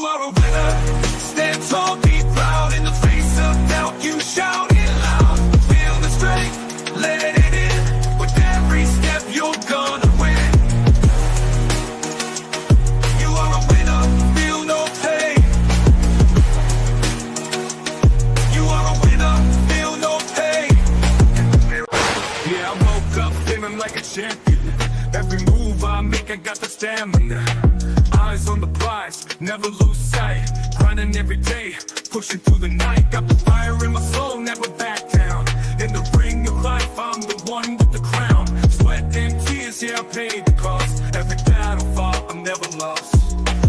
are a winner. Stand tall, be proud. In the face of doubt, you shout it loud. Feel the strength, let it in. With every step, you're gonna win. You are a winner, feel no pain. You are a winner, feel no pain. Yeah, I woke up feeling like a champion. Every move I make, I got the stamina. Eyes on the prize, never lose sight. Grinding every day, pushing through the night. Got the fire in my soul, never back down. In the ring of life, I'm the one with the crown. Sweat and tears, yeah, I paid the cost. Every battle fought, I'm never lost.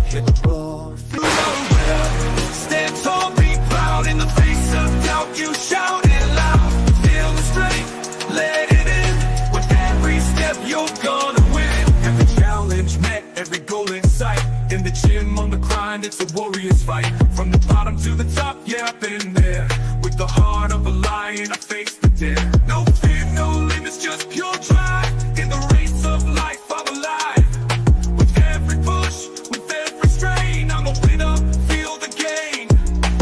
Hit the floor, feel the winner. Stand tall, be proud. In the face of doubt, you shout it loud. Feel the strength, let it in. With every step, you're gonna win. Every challenge met, every goal in sight. In the gym, on the grind, it's a warrior's fight. From the bottom to the top, yeah, I've been there. With the heart of a lion, I face the dare. No fear, no limits, just pure drive. In the race of life, I'm alive. With every push, with every strain, I'm a winner, feel the gain.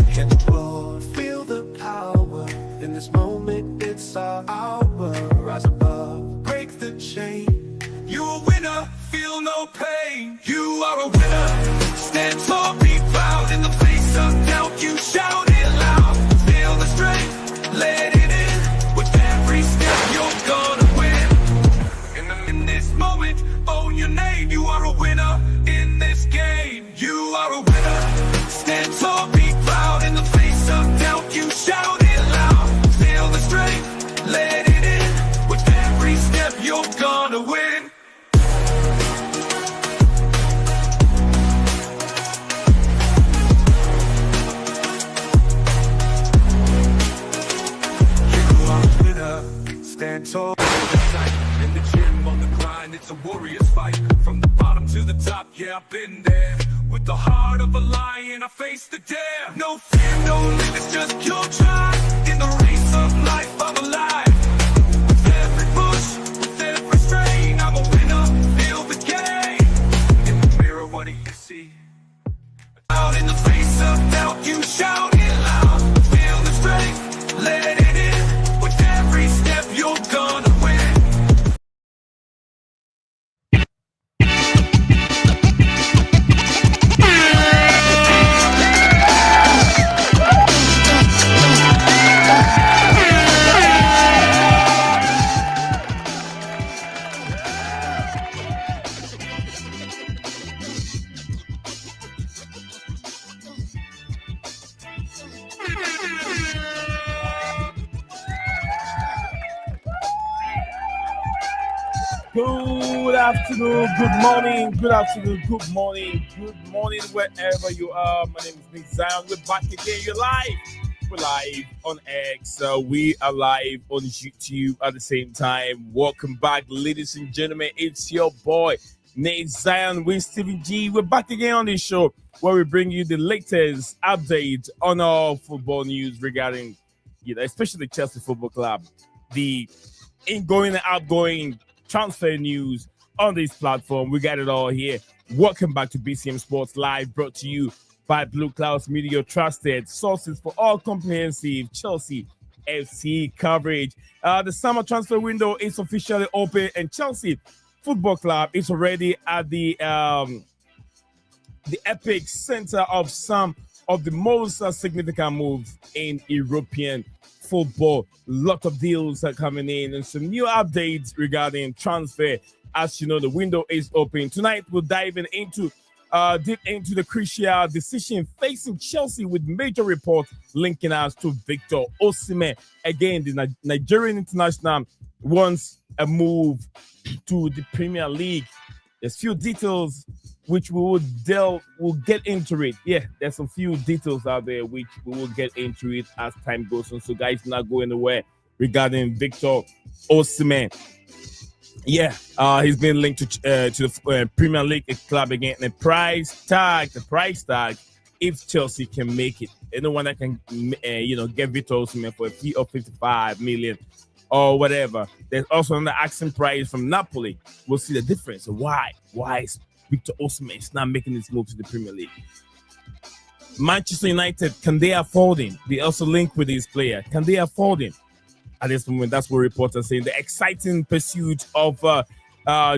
Hit the floor, feel the power. In this moment, it's our hour. Rise above, break the chain. You're a winner, feel no pain. You are a winner. Stand tall, be proud. In the face of doubt, you shout it loud. Feel the strength, let it in. With every step, you're gonna win. In this moment, own your name. You are a winner in this game. You are a winner. Stand tall, be proud. In the face of doubt, you shout it loud. Feel the strength, let it in. With every step, you're gonna win. Stand tall, in the gym, on the grind, it's a warrior's fight. From the bottom to the top, yeah, I've been there. With the heart of a lion, I face the dare. No fear, no limits, just pure drive. In the race of life, I'm alive. With every push, with every strain, I'm a winner, feel the gain. In the mirror, what do you see? Out in the face of doubt, you shout it loud. Feel the strength, let it in. With every step, you're gonna win. Good afternoon, good morning, good afternoon, good morning, wherever you are. My name is Nick Zion. We're back again. You're live. We're live on X. We are live on YouTube at the same time. Welcome back, ladies and gentlemen. It's your boy, Nate Zion with Stephen G. We're back again on this show where we bring you the latest update on all football news regarding, especially the Chelsea Football Club, the ingoing and outgoing transfer news on this platform. We got it all here. Welcome back to BCM Sports Live, brought to you by BlueClouds Media, trusted sources for all comprehensive Chelsea FC coverage. The summer transfer window is officially open, and Chelsea Football Club is already at the epic center of some of the most significant moves in European football. Lot of deals are coming in and some new updates regarding transfer. As you know, the window is open. Tonight, we'll dive into deep into the crucial decision facing Chelsea with major reports linking us to Victor Osimhen. Again, the Nigerian international wants a move to the Premier League. There's few details which we'll get into it. Yeah, there's some few details out there which we will get into it as time goes on. So guys, not going anywhere regarding Victor Osimhen. Yeah, he's been linked to the Premier League club again. The price tag, if Chelsea can make it, anyone that can, get Victor Osimhen for a fee of 55 million or whatever. There's also another asking price from Napoli. We'll see the difference. Why is Victor Osimhen is now making his move to the Premier League. Manchester United, can they afford him? They also link with his player. Can they afford him? At this moment, that's what reporters are saying. The exciting pursuit of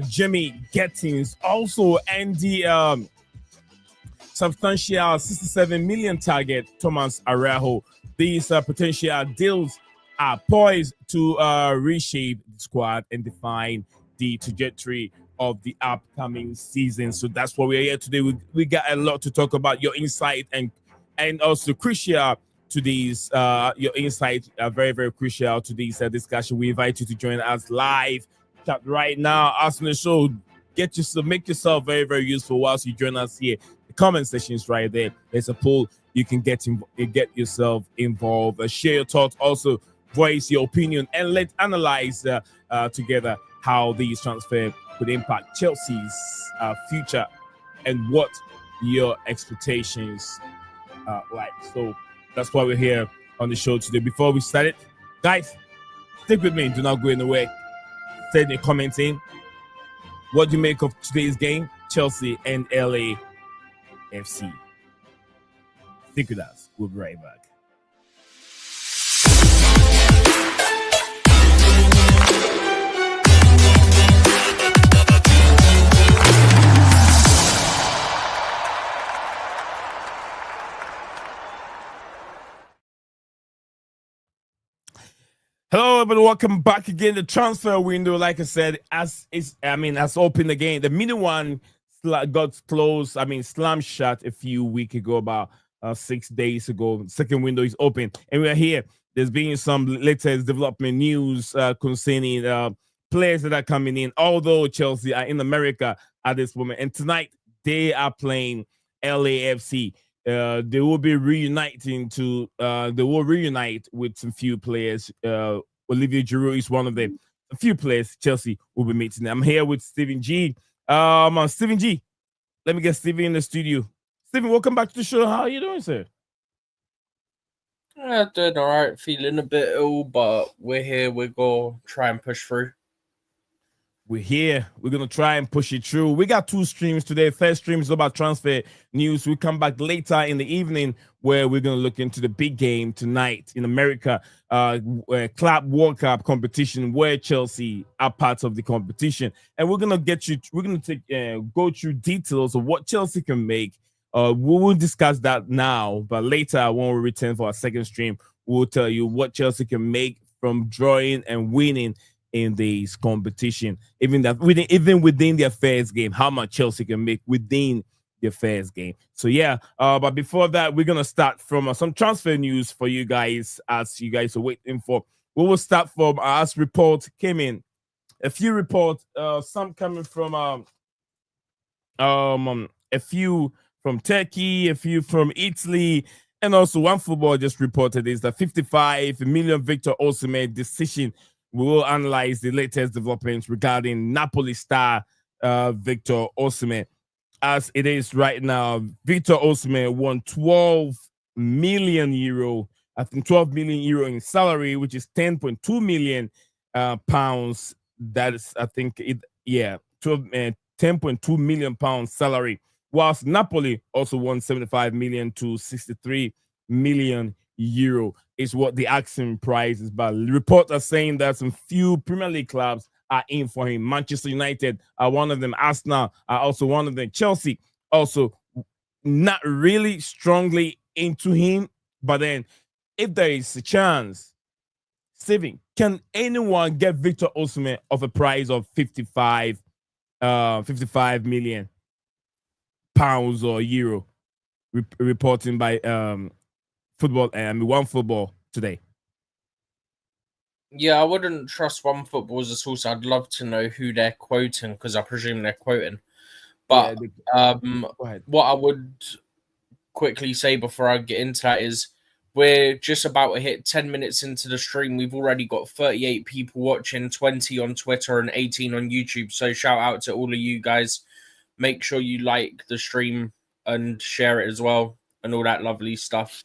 Jimmy Gittens, also, and the substantial 67 million target, Thomas Araujo. These potential deals are poised to reshape the squad and define the trajectory of the upcoming season. So that's what we're here today. We got a lot to talk about. Your insight and also crucial to these, your insight are very, very crucial to this discussion. We invite you to join us live chat right now. Us on the show, make yourself very, very useful whilst you join us here. The comment section is right there. There's a poll. You can get yourself involved. Share your thoughts. Also, voice your opinion, and let's analyze together how these transfer could impact Chelsea's future and what your expectations are like. So that's why we're here on the show today. Before we start it, guys, stick with me. Do not go anywhere. Send your comments in. What do you make of today's game, Chelsea and LAFC? Stick with us. We'll be right back. Hello, everybody. Welcome back again. The transfer window, like I said, has opened again. The mini one got closed. Slammed shut a few weeks ago, about 6 days ago. Second window is open, and we're here. There's been some latest development news concerning players that are coming in. Although Chelsea are in America at this moment, and tonight they are playing LAFC. They will be reuniting they will reunite with some few players. Olivier Giroud is one of them. A few players Chelsea will be meeting. I'm here with Stephen G. Stephen G. Let me get Stephen in the studio. Stephen, welcome back to the show. How are you doing, sir? Doing all right. Feeling a bit ill, but we're here. We're going to try and push through. We're here. We're going to try and push it through. We got two streams today. First stream is about transfer news. We come back later in the evening where we're going to look into the big game tonight in America, Club World Cup competition where Chelsea are part of the competition. And we're going to go through details of what Chelsea can make. We will discuss that now, but later when we return for our second stream, we'll tell you what Chelsea can make from drawing and winning in this competition, even within their first game, how much Chelsea can make within their first game. So yeah, but before that, we're gonna start from some transfer news for you guys, as you guys are waiting for. We will start from as reports came in, a few reports, some coming from a few from Turkey, a few from Italy, and also one football just reported is the 55 million Victor Osimhen decision. We will analyze the latest developments regarding Napoli star Victor Osimhen. As it is right now, Victor Osimhen won 12 million euro, I think 12 million euro in salary, which is 10.2 million pounds. That is, I think, 10.2 million pounds salary. Whilst Napoli also won 75 million to 63 million euro is what the asking price is. But reports are saying that some few Premier League clubs are in for him. Manchester United are one of them. Arsenal are also one of them. Chelsea also not really strongly into him. But then if there is a chance, Steven, can anyone get Victor Osimhen of a price of 55 million pounds or euro? Reporting by football and One Football today. Yeah, I wouldn't trust One Football as a source. I'd love to know who they're quoting because I presume they're quoting. But what I would quickly say before I get into that is we're just about to hit 10 minutes into the stream. We've already got 38 people watching, 20 on Twitter and 18 on YouTube. So shout out to all of you guys. Make sure you like the stream and share it as well, and all that lovely stuff.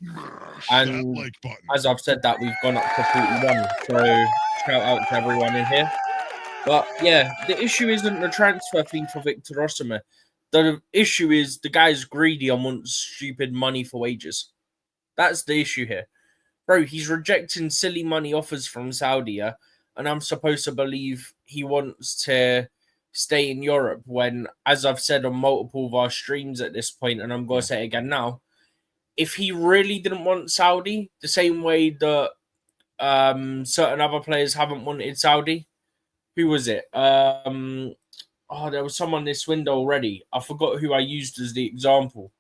And like as I've said that, we've gone up to 41. So shout out to everyone in here. But yeah, the issue isn't the transfer fee for Victor Osimhen. The issue is the guy's greedy and wants stupid money for wages. That's the issue here. Bro, he's rejecting silly money offers from Saudi, yeah? And I'm supposed to believe he wants to stay in Europe when, as I've said on multiple of our streams at this point, and I'm going to say it again now, if he really didn't want Saudi, the same way that certain other players haven't wanted Saudi, who was it? There was someone this window already. I forgot who I used as the example.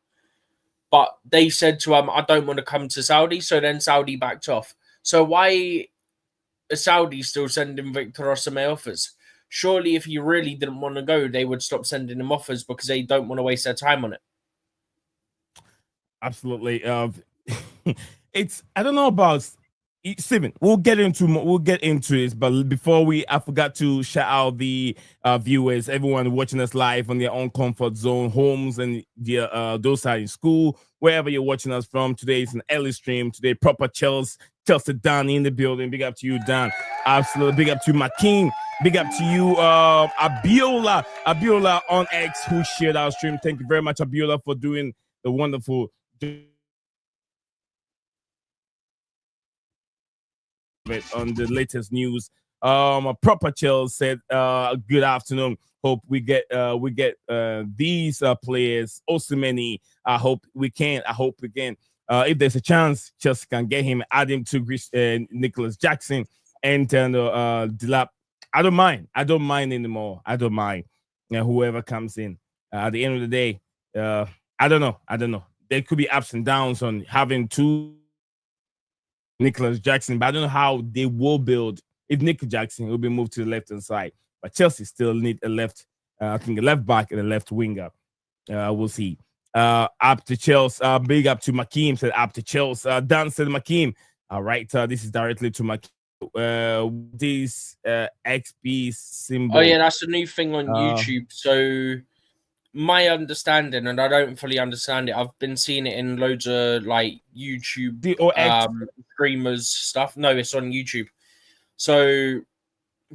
But they said to him, I don't want to come to Saudi. So then Saudi backed off. So why are Saudi still sending Victor Osimhen offers? Surely if he really didn't want to go, they would stop sending him offers because they don't want to waste their time on it. Absolutely. I don't know about Stephen. We'll get into it, but before I forgot to shout out the viewers, everyone watching us live on their own comfort zone, homes, and those are in school, wherever you're watching us from. Today is an early stream. Today, proper Chelsea Dan in the building. Big up to you, Dan. Absolutely. Big up to Makin. Big up to you, Abiola on X, who shared our stream. Thank you very much, Abiola, for doing the wonderful on the latest news. Proper Chill said, good afternoon. Hope we get these players. Osimhen, I hope we can. If there's a chance, Chelsea can get him, add him to Nicholas Jackson and Delap. I don't mind anymore. I don't mind whoever comes in. At the end of the day, I don't know. There could be ups and downs on having two Nicholas Jackson, but I don't know how they will build if Nick Jackson will be moved to the left-hand side. But Chelsea still need a left back and a left winger. We'll see. Up to Chelsea. Big up to Makim, said up to Chelsea. Dan said Makim. All right, this is directly to Makim. This XP symbol. Oh, yeah, that's a new thing on YouTube. So my understanding, and I don't fully understand it, I've been seeing it in loads of like YouTube streamers stuff. No, it's on YouTube. So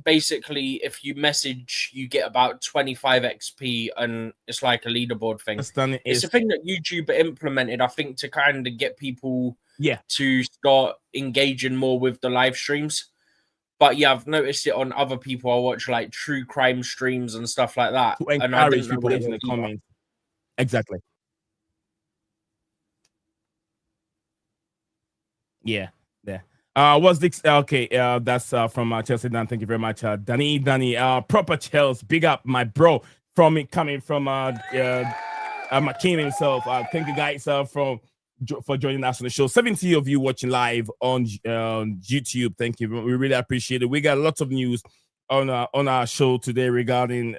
basically, if you message, you get about 25 XP, and it's like a leaderboard thing. It's a thing that YouTube implemented, I think, to kind of get people to start engaging more with the live streams. But yeah, I've noticed it on other people. I watch like true crime streams and stuff like that. To encourage people in the comments. Exactly. Yeah. What's this? Okay, that's from Chelsea Dan. Thank you very much, Danny. Proper Chelsea. Big up, my bro. Coming from Makim himself. Thank you guys for joining us on the show. 70 of you watching live on YouTube. Thank you. We really appreciate it. We got lots of news on our show today regarding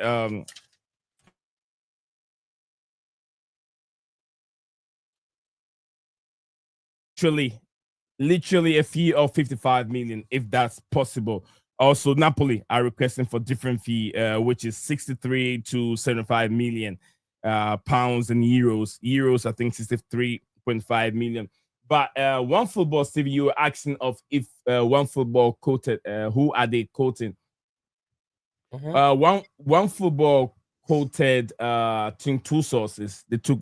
literally a fee of 55 million, if that's possible. Also, Napoli are requesting for different fee, which is 63 to 75 million pounds and euros. I think 63.5 million. But one football, Stevie, you were asking of if one football quoted, who are they quoting? One football quoted I think two sources. They took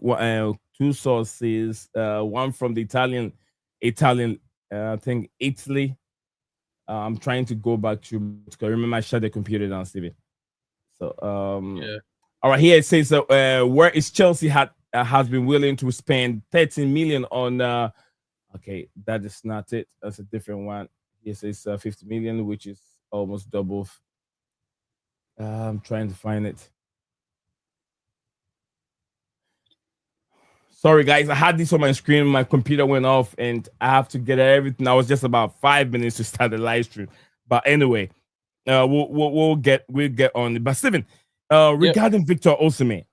two sources, one from the Italian, I think Italy. I'm trying to go back to remember I shut the computer down, Stevie. So all right, here it says where is Chelsea has been willing to spend 13 million on okay, that is not it. That's a different one. Here says 50 million, which is almost double. I'm trying to find it. Sorry, guys. I had this on my screen. My computer went off, and I have to get everything. I was just about 5 minutes to start the live stream. But anyway, we'll get on it. But Steven, regarding Victor Osimhen,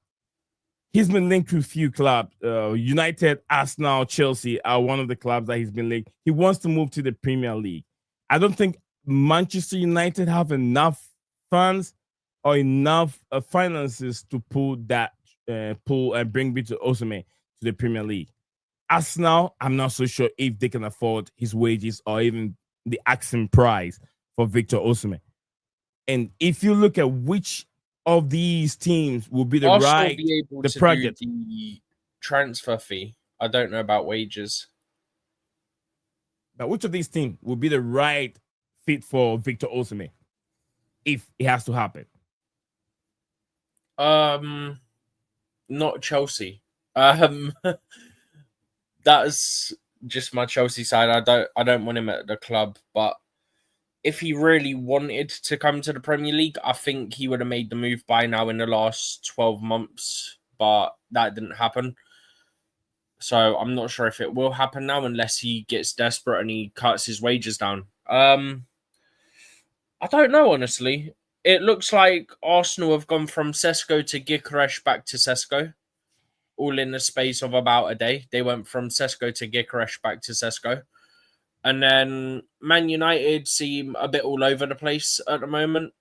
he's been linked with a few clubs. United, Arsenal, Chelsea are one of the clubs that he's been linked. He wants to move to the Premier League. I don't think Manchester United have enough funds or enough finances to pull and bring Victor Osimhen to the Premier League. Arsenal, I'm not so sure if they can afford his wages or even the asking price for Victor Osimhen. And if you look at which of these teams will be the Arsenal right be able to project? do the transfer fee. I don't know about wages. But which of these teams will be the right fit for Victor Osimhen if it has to happen? Not Chelsea. That's just my Chelsea side. I don't want him at the club, but if he really wanted to come to the Premier League, I think he would have made the move by now in the last 12 months, but that didn't happen. So I'm not sure if it will happen now unless he gets desperate and he cuts his wages down. I don't know, honestly. It looks like Arsenal have gone from Sesko to Gyökeres back to Sesko, all in the space of about a day. They went from Sesko to Gyökeres back to Sesko. And then Man United seem a bit all over the place at the moment.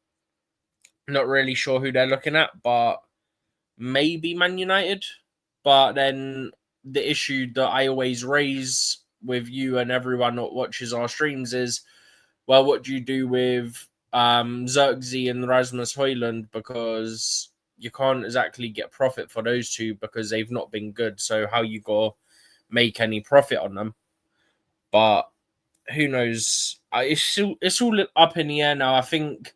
Not really sure who they're looking at, but maybe Man United. But then the issue that I always raise with you and everyone that watches our streams is, well, what do you do with Xerxes and Rasmus Højlund? Because you can't exactly get profit for those two because they've not been good. So how you go make any profit on them? But who knows? It's all up in the air now. I think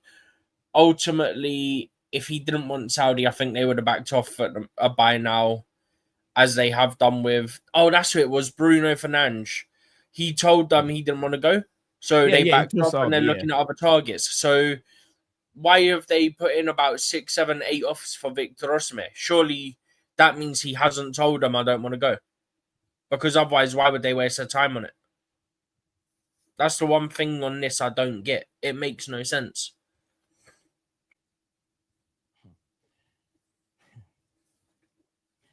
ultimately, if he didn't want Saudi, I think they would have backed off by now, as they have done with. Oh, that's who it was, Bruno Fernandes. He told them he didn't want to go, so they backed off, and they're looking at other targets. So why have they put in about 6, 7, 8 offers for Victor Osimhen? Surely that means he hasn't told them I don't want to go, because otherwise, why would they waste their time on it? That's the one thing on this I don't get. It makes no sense.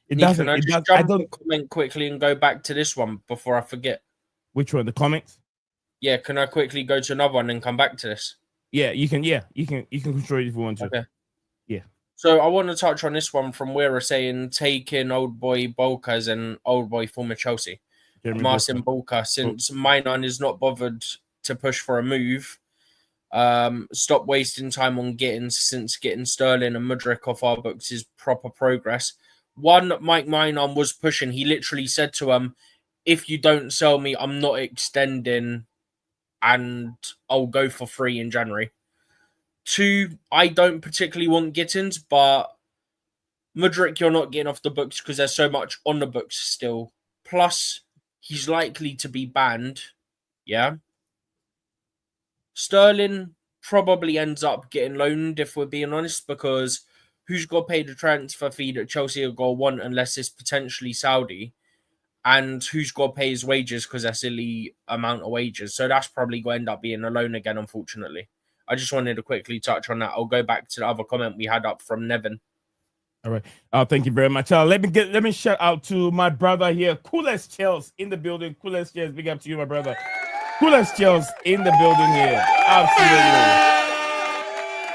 It doesn't. Can I just jump and comment quickly and go back to this one before I forget? Which one? The comments? Yeah, can I quickly go to another one and come back to this? Yeah, you can. Yeah, you can control it if you want to. Okay. Yeah. So I want to touch on this one from Weira saying taking old boy Bolka as an old boy former Chelsea. Marcin Bolka, since Mainan is not bothered to push for a move, stop wasting time on Gittens, since getting Sterling and Mudryk off our books is proper progress. One, Mike Mainan was pushing. He literally said to him, if you don't sell me, I'm not extending and I'll go for free in January. 2, I don't particularly want Gittens, but Mudryk, you're not getting off the books because there's so much on the books still. Plus, he's likely to be banned. Yeah. Sterling probably ends up getting loaned, if we're being honest, because who's got to pay the transfer fee that Chelsea are going to want unless it's potentially Saudi? And who's got to pay his wages because that's a silly amount of wages. So that's probably going to end up being a loan again, unfortunately. I just wanted to quickly touch on that. I'll go back to the other comment we had up from Nevin. All right. Thank you very much. Let me shout out to my brother here, Coolest Chels in the building. Coolest Chels, big up to you, my brother. Coolest Chels in the building here. Absolutely.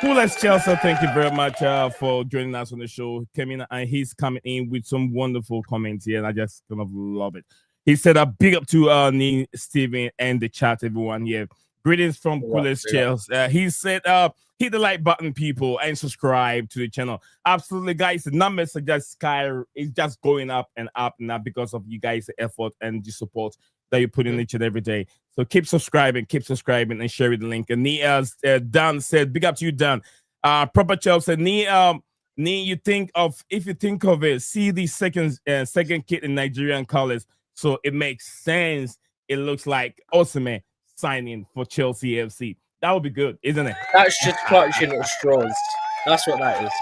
Coolest Chels, thank you very much for joining us on the show. Came in and he's coming in with some wonderful comments here, and I just kind of love it. He said, big up to Neil, Steven, and the chat, everyone here. Greetings from Coolest Chels. He said, hit the like button, people, and subscribe to the channel. Absolutely, guys. The numbers are just going up and up now because of you guys' effort and the support that you put in each and every day. So keep subscribing, and sharing the link. And Dan said, big up to you, Dan. Proper Chelsea said, if you think of it, see the second kid in Nigerian colors. So it makes sense. It looks like Osimhen signing for Chelsea FC. That would be good, isn't it? That's just clutching at straws. That's what that is.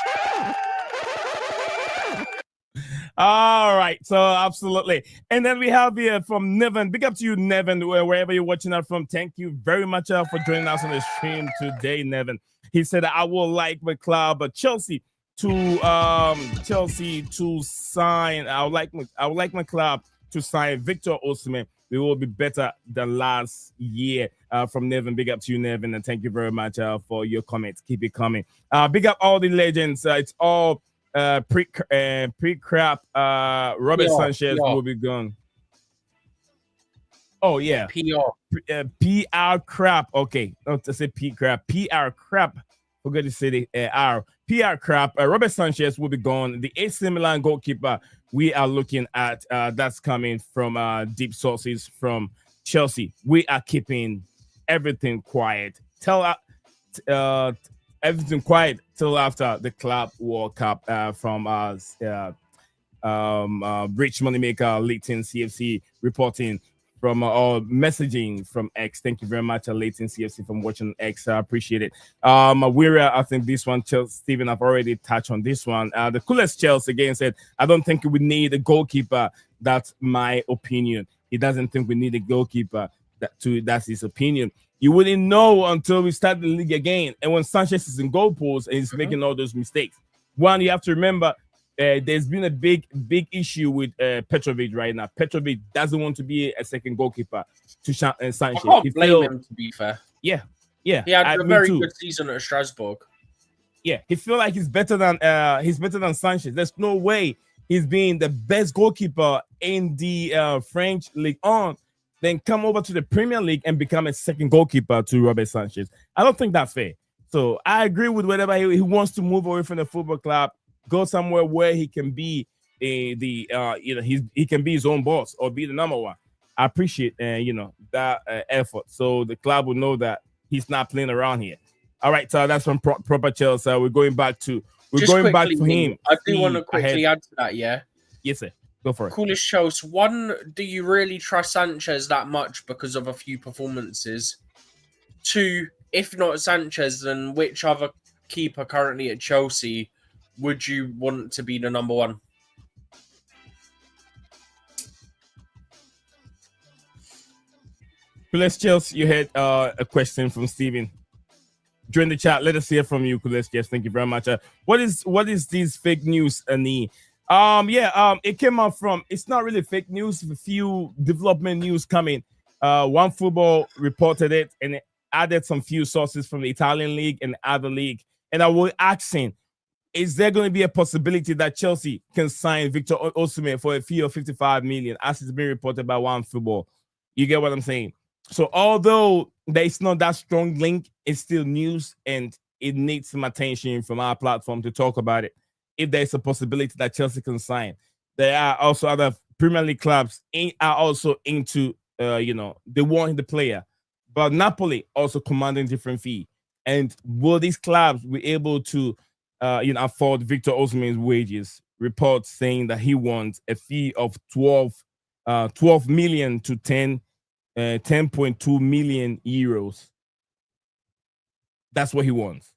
All right, so absolutely. And then we have here from Nevin. Big up to you, Nevin, wherever you're watching that from. Thank you very much for joining us on the stream today, Nevin. He said, I would like my club, Chelsea to sign. I would like my club to sign Victor Osimhen. We will be better than last year. From Nevin, big up to you, Nevin, and thank you very much for your comments. Keep it coming. Big up all the legends. It's all pre-crap. Robert Sanchez will be gone. Oh yeah, PR crap. Okay, not to say P crap. PR crap forget to say our PR crap. Robert Sanchez will be gone. The AC Milan goalkeeper we are looking at, that's coming from deep sources from Chelsea. We are keeping everything quiet. Everything quiet till after the Club World Cup from Rich Moneymaker, Leighton CFC reporting from messaging from X. Thank you very much, Leighton CFC, from watching X. I appreciate it. I think this one, Stephen, I've already touched on this one. The coolest Chelsea again said, I don't think we need a goalkeeper. That's my opinion. He doesn't think we need a goalkeeper. That's his opinion. You wouldn't know until we start the league again. And when Sanchez is in goal post and he's making all those mistakes. One, you have to remember, there's been a big issue with Petrovic right now. Petrovic doesn't want to be a second goalkeeper to Sanchez. I can't blame him, to be fair. Yeah. He had a very good season at Strasbourg. Yeah, he feel like he's better than Sanchez. There's no way he's being the best goalkeeper in the French League on, then come over to the Premier League and become a second goalkeeper to Robert Sanchez. I don't think that's fair. So I agree with whatever he wants to move away from the football club, go somewhere where he can be he can be his own boss or be the number one. I appreciate that effort. So the club will know that he's not playing around here. All right, so that's from proper Chelsea. We're going back to him. I do want to quickly add to that. Yeah. Yes, sir. Go for it. Coolest Chelsea. One, do you really trust Sanchez that much because of a few performances? Two, if not Sanchez, then which other keeper currently at Chelsea would you want to be the number one? Kules Chelsea, you had a question from Steven. During the chat, let us hear from you, Kules. Yes, thank you very much. What is this fake news, Ani? It came out from, it's not really fake news, a few development news coming. One Football reported it and it added some few sources from the Italian league and other league. And I was asking, is there going to be a possibility that Chelsea can sign Victor Osimhen for a fee of 55 million, as it's been reported by One Football? You get what I'm saying? So although there's not that strong link, it's still news and it needs some attention from our platform to talk about it. If there's a possibility that Chelsea can sign, there are also other Premier League clubs are also into, they want the player, but Napoli also commanding different fee. And will these clubs be able to, afford Victor Osimhen's wages? Reports saying that he wants a fee of 12 million to 10.2 million euros. That's what he wants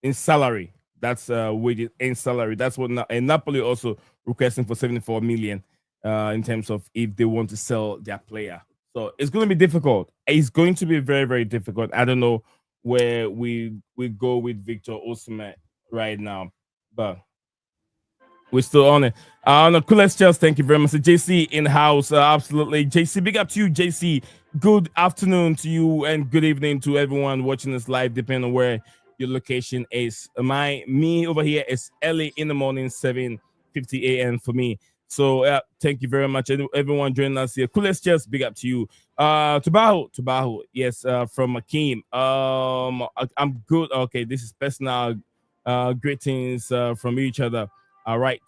in salary. That's wages in salary. That's what and Napoli also requesting for 74 million in terms of if they want to sell their player. So it's going to be difficult. It's going to be very, very difficult. I don't know where we go with Victor Osimhen right now, but we're still on it. No, coolest Chelsea, thank you very much. JC in house, absolutely. JC, big up to you, JC. Good afternoon to you and good evening to everyone watching this live, depending on where your location is. Me over here is early in the morning, 7:50 a.m. for me. So thank you very much, everyone joining us here. Coolest Chelsea, big up to you. Tubahu, yes, from Akeem. I'm good. Okay, this is personal greetings from each other. All right.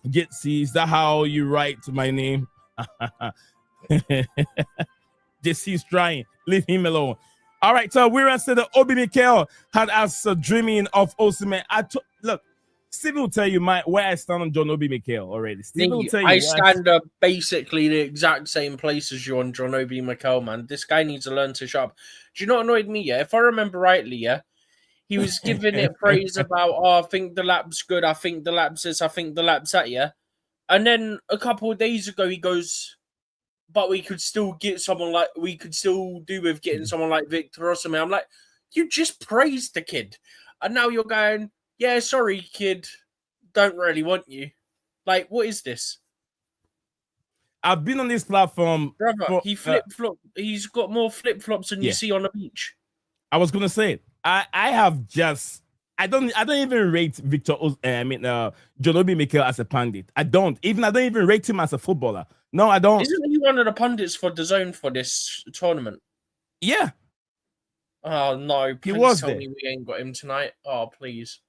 Gitsy, is that how you write my name? Jesse's trying. Leave him alone. All right. So we said that Obi Mikel had us dreaming of Osimhen. Look, Steve will tell you where I stand on John Obi Mikel already. Steve will tell you. I stand up basically the exact same place as you on John Obi Mikel, man. This guy needs to learn to shut up. Do you know what annoyed me? Yeah, if I remember rightly, yeah. He was giving it praise about, I think the lap's good, I think the lap's this, I think the lap's that, yeah? And then a couple of days ago, he goes, but we could still do with getting someone like Victor Osimhen. I'm like, you just praised the kid. And now you're going, yeah, sorry, kid, don't really want you. Like, what is this? I've been on this platform. Brother, he flip-flop. He's got more flip-flops than you see on the beach. I was going to say it. I don't even rate John Obi Mikel as a pundit. I don't even rate him as a footballer. No, I don't. Isn't he one of the pundits for the zone for this tournament? Yeah. Oh no! Please He was tell there. me we ain't got him tonight. Oh please.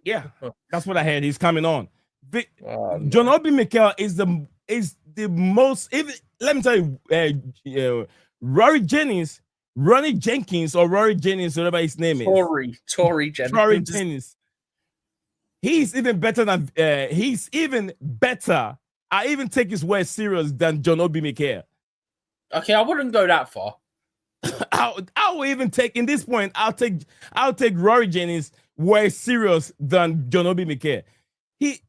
Yeah, that's what I heard. He's coming on. No. John Obi Mikel is the most. Even let me tell you, Ronnie Jenkins, whatever his name is, Tory Jennings. Rory Jennings. He's even better than. He's even better. I even take his word serious than John Obi Mikel. Okay, I wouldn't go that far. I will even take in this point. I'll take Rory Jennings way serious than John Obi Mikel. He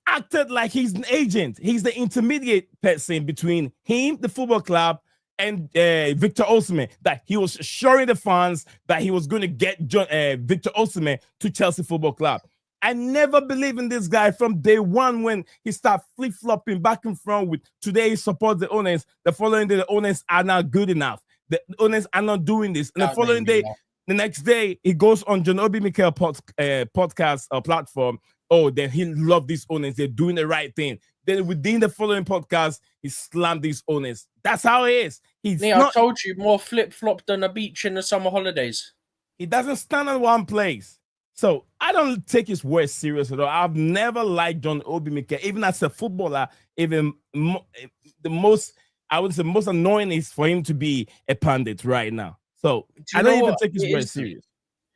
acted like he's an agent. He's the intermediate person between him, the football club, and Victor Osimhen. That he was assuring the fans that he was going to get Victor Osimhen to Chelsea Football Club. I never believed in this guy from day one when he started flip-flopping back and front with today he supports the owners. The following day, the owners are not good enough. The owners are not doing this. And the following day, the next day, he goes on John Obi Mikel podcast platform. Oh, then he loved these owners. They're doing the right thing. Then within the following podcast, he slammed these owners. That's how it is. I told you, more flip-flop than a beach in the summer holidays. He doesn't stand in one place. So I don't take his words serious at all. I've never liked John Obi Mikel, even as a footballer. Even the most annoying is for him to be a pundit right now. So I don't even take his words serious.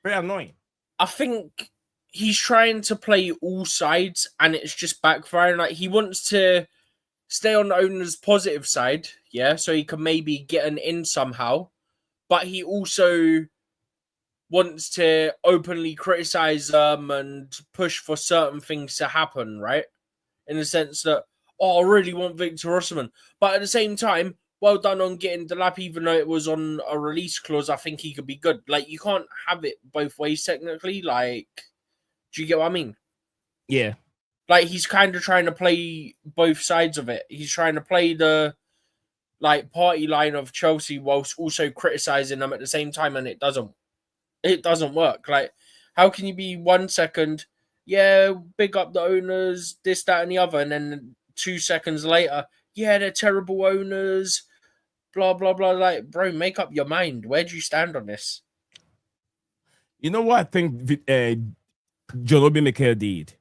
Very annoying. I think he's trying to play all sides, and it's just backfiring. Like he wants to stay on the owner's positive side, yeah, so he can maybe get an in somehow, but he also wants to openly criticize them and push for certain things to happen, right? In the sense that, I really want Victor Osimhen. But at the same time, well done on getting Delap, even though it was on a release clause. I think he could be good. Like, you can't have it both ways, technically. Like, do you get what I mean? Yeah. Like, he's kind of trying to play both sides of it. He's trying to play the, party line of Chelsea whilst also criticizing them at the same time, and it doesn't work. Like, how can you be 1 second, yeah, big up the owners, this, that, and the other, and then 2 seconds later, yeah, they're terrible owners, blah, blah, blah. Like, bro, make up your mind. Where do you stand on this? You know what I think John Obi Mikel did?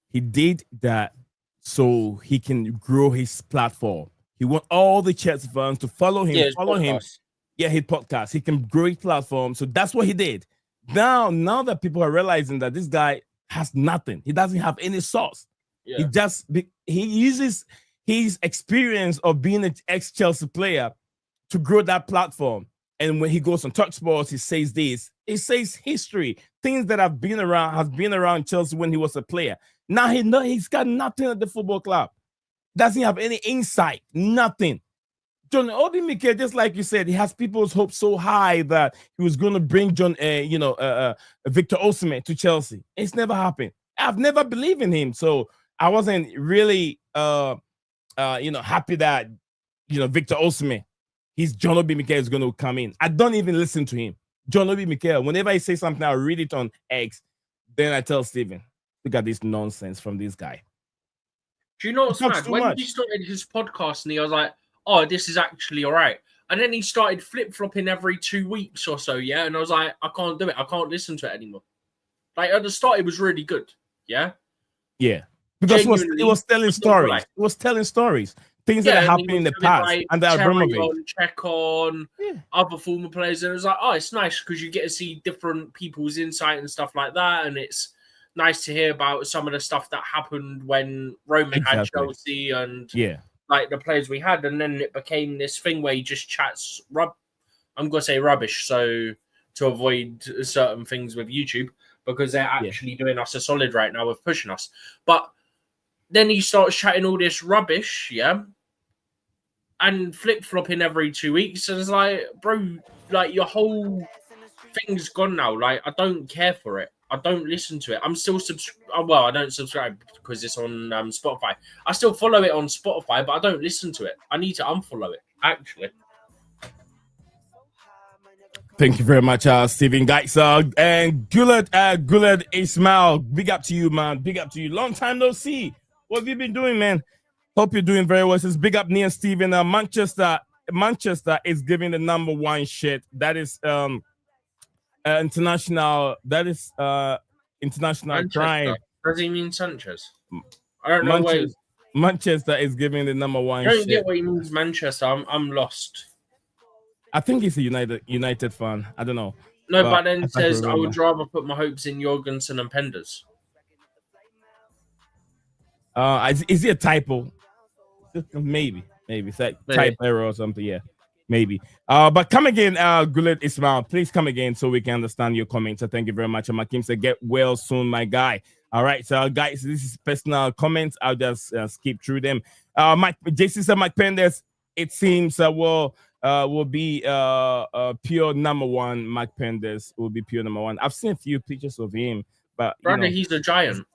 He did that so he can grow his platform. He want all the Chelsea fans to follow him, his podcast. He can grow his platform. So that's what he did. Now that people are realizing that this guy has nothing. He doesn't have any sauce. Yeah. He uses his experience of being an ex-Chelsea player to grow that platform. And when he goes on TalkSport, he says this. He says history, things that has been around Chelsea when he was a player. Now he's got nothing at the football club. Doesn't have any insight, nothing. John Obi Mikel, just like you said, he has people's hopes so high that he was going to bring Victor Osimhen to Chelsea. It's never happened. I've never believed in him, so I wasn't really, happy that Victor Osimhen, John Obi Mikel is going to come in. I don't even listen to him. John Obi Mikel, whenever I say something, I read it on X. Then I tell Steven, look at this nonsense from this guy. Do you know what's mad? When he started his podcast, and he was like, oh, this is actually all right. And then he started flip-flopping every 2 weeks or so, yeah? And I was like, I can't do it. I can't listen to it anymore. Like, at the start, it was really good, yeah? Yeah. Because it was telling stories. It was telling stories. Things that happened in the past. And that check on other former players. And it was like, oh, it's nice because you get to see different people's insight and stuff like that. And it's nice to hear about some of the stuff that happened when Roman had Chelsea and like the players we had. And then it became this thing where he just chats I'm going to say rubbish. So to avoid certain things with YouTube, because they're actually doing us a solid right now with pushing us. But then he starts chatting all this rubbish, and flip-flopping every 2 weeks. And it's like, bro, like, your whole thing's gone now. Like, I don't care for it. I don't listen to it. I'm still well, I don't subscribe because it's on Spotify. I still follow it on Spotify, but I don't listen to it. I need to unfollow it, actually. Thank you very much, Steven Geitzer and Guled Ismail. Big up to you, man. Big up to you. Long time no see. What have you been doing, man? Hope you're doing very well. It says big up Neil Steven. Manchester is giving the number one shit. That is international. That is international Manchester. crime. Does he mean Sanchez? I don't know why. Manchester is giving the number one. I don't get what he means Manchester. I'm lost. I think he's a United fan. I don't know. No, but then it says I would rather put my hopes in Jorgensen and Penders. Is it a typo? Maybe. It's like type error or something. Yeah, maybe. But come again, Gittens Ismail. Please come again so we can understand your comments. So thank you very much. And Makim said, "Get well soon, my guy." All right, so guys, this is personal comments. I'll just skip through them. JC said, Mike Penders. It seems will be pure number one. Mike Penders will be pure number one. I've seen a few pictures of him, but brother, he's a giant.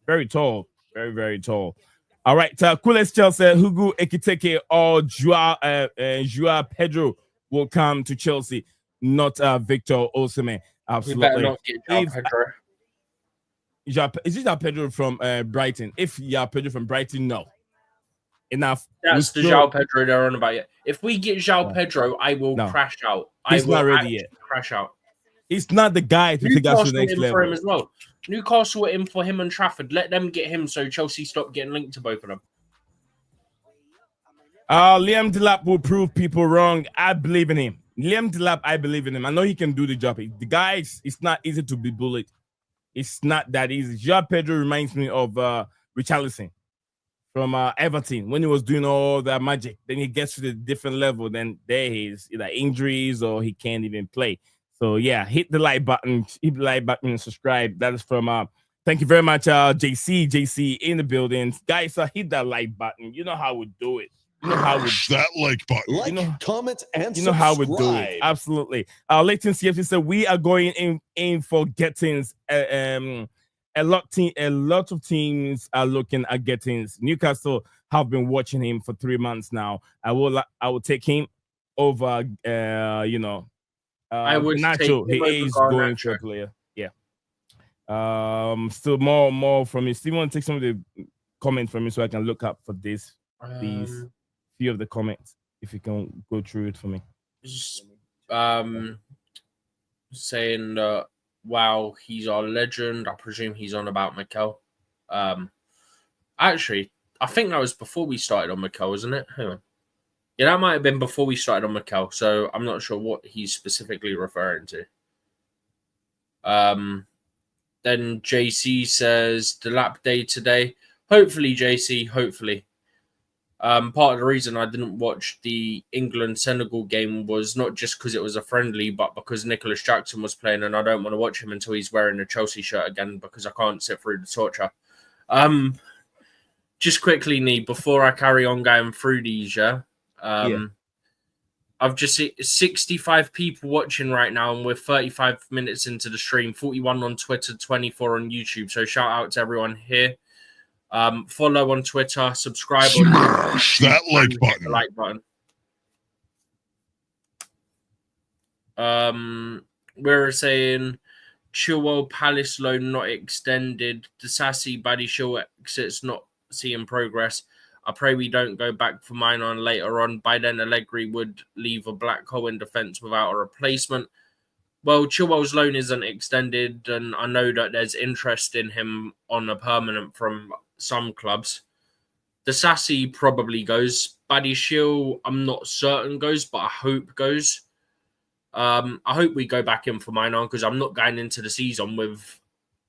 Very tall, very, very tall. All right, coolest Chelsea, Hugo Ekitike or Joao Pedro will come to Chelsea, not Victor Osimhen. Absolutely. We better not get Joao Pedro. Is it Joao Pedro from Brighton? If Joao Pedro from Brighton, no. Enough. That's the Joao Pedro they're on about. If we get Joao Pedro, I will crash out. He's not ready yet. Crash out. He's not the guy to take us to the next level. For him as well. Newcastle were in for him and Trafford. Let them get him so Chelsea stop getting linked to both of them. Liam Delap will prove people wrong. I believe in him. Liam Delap, I believe in him. I know he can do the job. The guy, it's not easy to be bullied. It's not that easy. Joao Pedro reminds me of Richarlison from Everton when he was doing all that magic. Then he gets to the different level. Then there he is, either injuries or he can't even play. So yeah, hit the like button, and subscribe. That is from thank you very much, JC in the building. Guys, hit that like button. You know how we do it. You know how we that like button. Like, comment, and you know how we do it. Absolutely. Leighton CFC said we are going in for Gittens. A lot of teams are looking at Gittens. Newcastle have been watching him for 3 months now. I will take him over I would Nacho. He is going to a player. Yeah. Still more from me. Still want to take some of the comments from me so I can look up for this. These few of the comments, if you can go through it for me. Saying that wow, he's our legend. I presume he's on about Mikel. Actually, I think that was before we started on Mikel, wasn't it? Hang on. Yeah, that might have been before we started on Mikel, so I'm not sure what he's specifically referring to. Then JC says, the lap day today. Hopefully, JC, hopefully. Part of the reason I didn't watch the England-Senegal game was not just because it was a friendly, but because Nicholas Jackson was playing, and I don't want to watch him until he's wearing a Chelsea shirt again because I can't sit through the torture. Just quickly, Nee, before I carry on going through these, I've just seen 65 people watching right now, and we're 35 minutes into the stream, 41 on Twitter, 24 on YouTube. So shout out to everyone here. Follow on Twitter, subscribe on that like button. The like button. We're saying Chilwell Palace loan not extended. Disasi Badiashile exits not seeing progress. I pray we don't go back for mine on later on. By then, Allegri would leave a black hole in defence without a replacement. Well, Chilwell's loan isn't extended, and I know that there's interest in him on a permanent from some clubs. Disasi probably goes. Badiashile, I'm not certain goes, but I hope goes. I hope we go back in for mine on because I'm not going into the season with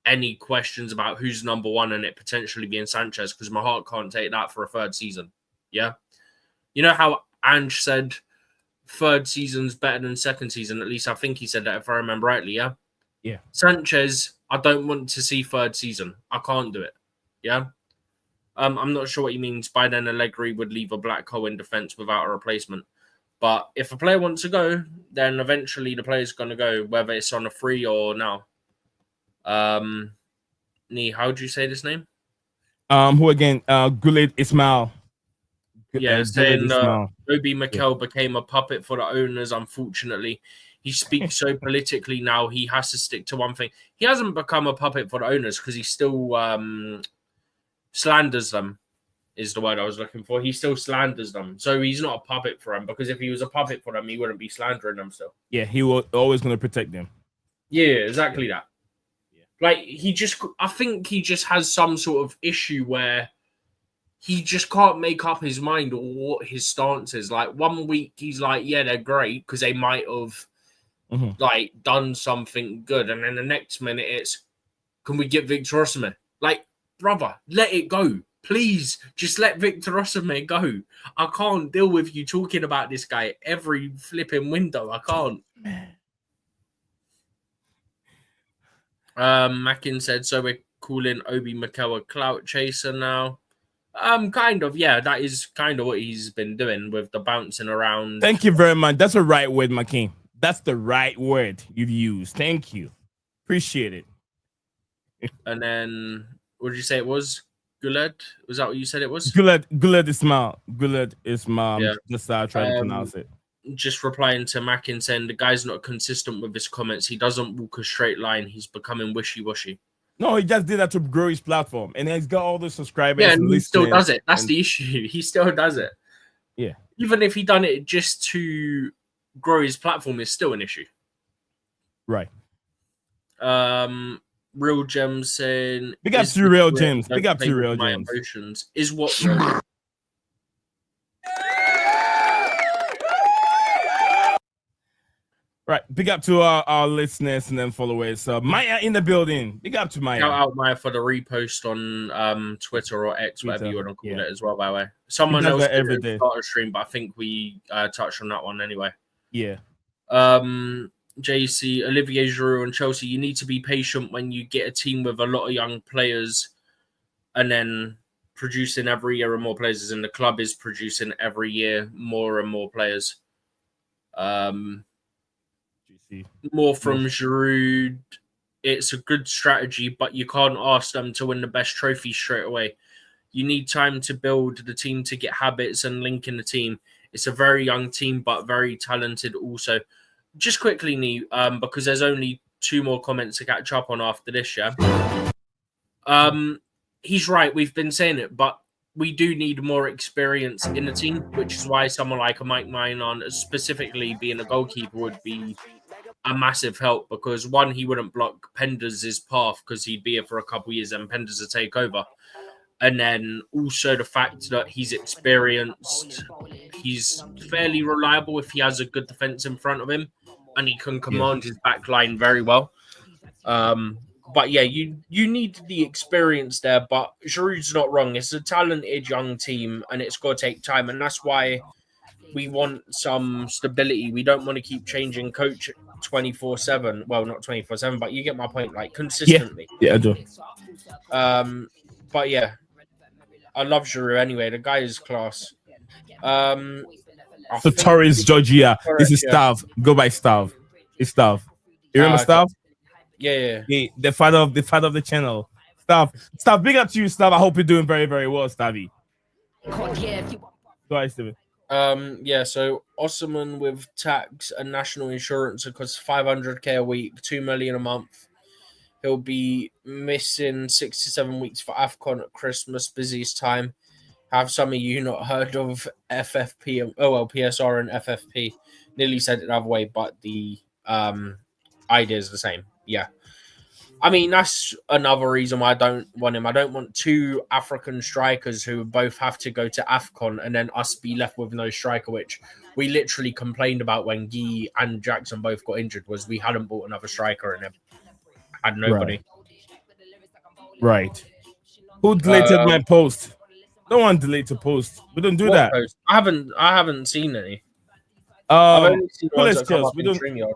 any questions about who's number one and it potentially being Sanchez because my heart can't take that for a third season. Yeah. You know how Ange said third season's better than second season? At least I think he said that if I remember rightly. Yeah. Yeah. Sanchez, I don't want to see third season. I can't do it. Yeah. I'm not sure what he means by then Allegri would leave a black hole in defence without a replacement. But if a player wants to go, then eventually the player's going to go, whether it's on a free or now. Nee, how do you say this name? Who again? Gittens Ismail. Yeah, saying Obi Mikel became a puppet for the owners, unfortunately. He speaks so politically now, he has to stick to one thing. He hasn't become a puppet for the owners because he still slanders them, is the word I was looking for. He still slanders them. So he's not a puppet for them because if he was a puppet for them, he wouldn't be slandering them still. Yeah, he was always going to protect them. Yeah, exactly that. Like I think he just has some sort of issue where he just can't make up his mind or what his stance is. Like 1 week he's like, yeah, they're great because they might have like done something good, and then the next minute it's, can we get Victor Osimhen? Like, brother, let it go. Please, just let Victor Osimhen go. I can't deal with you talking about this guy every flipping window. I can't. Mackin said, so we're calling Obi Mikel a clout chaser now. Kind of, yeah. That is kind of what he's been doing with the bouncing around. Thank you very much. That's the right word, McKean. That's the right word you've used. Thank you. Appreciate it. And then, what did you say it was? Guled? Was that what you said it was? Guled Ismail. Guled Ismail. Yeah. That's how I try to pronounce it. Just replying to Mackin saying the guy's not consistent with his comments. He doesn't walk a straight line. He's becoming wishy-washy. No, he just did that to grow his platform, and he's got all the subscribers. Yeah, and he still does it. That's the issue. He still does it. Yeah. Even if he done it just to grow his platform, is still an issue. Right. Real Gems saying, big up to Real Gems. Big up to Real Gems. Emotions is what. Real Right, big up to our listeners and then followers. Maya in the building. Big up to Maya. Shout out Maya for the repost on Twitter or X, whatever you want to call it as well, by the way. Someone else every day. Started a stream, but I think we touched on that one anyway. Yeah. JC, Olivier Giroud and Chelsea, you need to be patient when you get a team with a lot of young players and then producing every year and more players, and the club is producing every year more and more players. More from Giroud. It's a good strategy, but you can't ask them to win the best trophy straight away. You need time to build the team to get habits and link in the team. It's a very young team, but very talented also. Just quickly, Nee, because there's only 2 more comments to catch up on after this, yeah? He's right. We've been saying it, but we do need more experience in the team, which is why someone like a Mike Maignan, specifically being a goalkeeper, would be a massive help, because one, he wouldn't block Penders' path because he'd be here for a couple of years and Penders would take over. And then also the fact that he's experienced, he's fairly reliable if he has a good defense in front of him, and he can command his back line very well. But yeah, you need the experience there, but Giroud's not wrong. It's a talented young team and it's got to take time, and that's why we want some stability. We don't want to keep changing coach 24/7. Well, not 24/7, but you get my point, like consistently. Yeah, I do. But yeah, I love Giroud anyway. The guy is class. So Torres, Georgia. This is Stav. Go by Stav. It's Stav. You remember Stav? Yeah. The father of the channel. Stav, big up to you, Stav. I hope you're doing very, very well, Stavy. Go ahead, Steven. Yeah, so Osimhen with tax and national insurance, it costs 500k a week, 2 million a month. He'll be missing 6 to 7 weeks for AFCON at Christmas, busiest time. Have some of you not heard of FFP? PSR and FFP. Nearly said it the other way, but the idea is the same. Yeah. I mean, that's another reason why I don't want him. I don't want 2 African strikers who both have to go to AFCON and then us be left with no striker, which we literally complained about when Guy and Jackson both got injured, was we hadn't bought another striker and had nobody. Right. Who deleted my post? No one delete a post. We don't do that. Post? I haven't seen any. I've only seen ones that come up in StreamYard.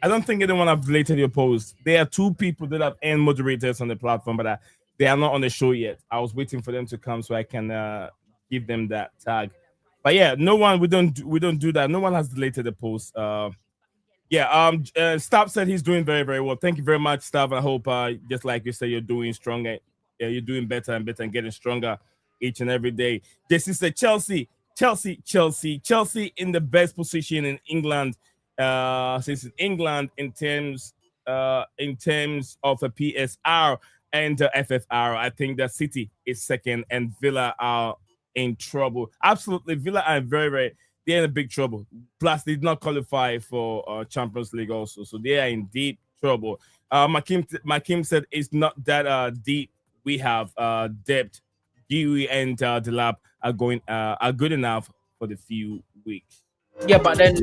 I don't think anyone have deleted your post. There are 2 people that have end moderators on the platform, but they are not on the show yet. I was waiting for them to come so I can give them that tag. But yeah, no one. We don't do that. No one has deleted the post. Stav said he's doing very, very well. Thank you very much, Stav. I hope just like you said, you're doing stronger. Yeah, you're doing better and better and getting stronger each and every day. This is the Chelsea in the best position in England. Since England in terms of a PSR and FFR, I think that City is second and Villa are in trouble. Absolutely, Villa are they're in a big trouble. Plus, they did not qualify for Champions League also, so they are in deep trouble. Makim said it's not that deep. We have depth. Dewey and Delap are good enough for the few weeks. Yeah, but then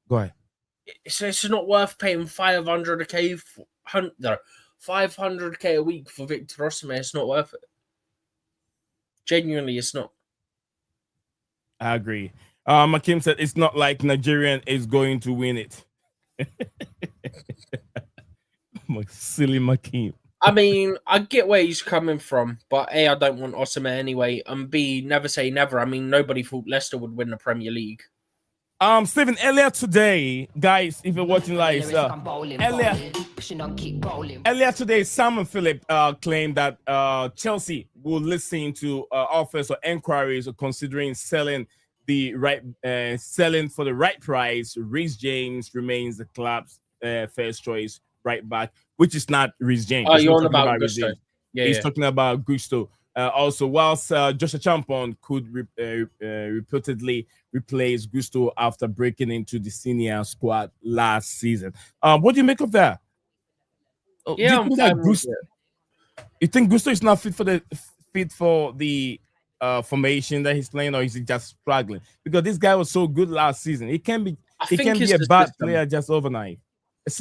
Go ahead. It's not worth paying 500k for 500k a week for Victor Osimhen. It's not worth it. Genuinely, it's not. I agree. Makim said it's not like Nigerian is going to win it. Silly Makim. I mean, I get where he's coming from, but A, I don't want Osimhen anyway, and B, never say never. I mean, nobody thought Leicester would win the Premier League. Stephen, earlier today, guys, if you're watching live, earlier today, Simon Philip claimed that Chelsea will listen to offers or enquiries or considering selling selling for the right price. Reece James remains the club's first choice right back, which is not Reece James. Oh, you're on about Gusto. Yeah, he's talking about Gusto. Also, whilst Joshua Champon could reportedly replace Gusto after breaking into the senior squad last season. What do you make of that? Yeah, you think Gusto is not fit for the formation that he's playing, or is he just struggling? Because this guy was so good last season. He can be a bad player just overnight.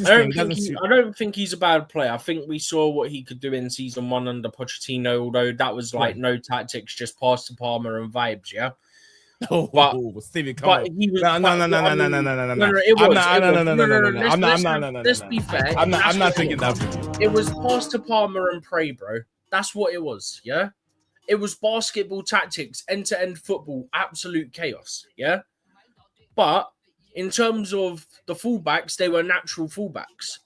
I don't think he's a bad player. I think we saw what he could do in season 1 under Pochettino, although that was like no tactics, just pass to Palmer and vibes, yeah? Stevie, come on. Let's be fair. I'm not thinking that. It was pass to Palmer and pray, bro. That's what it was, yeah? It was basketball tactics, end-to-end football, absolute chaos, yeah? But in terms of the fullbacks, they were natural fullbacks.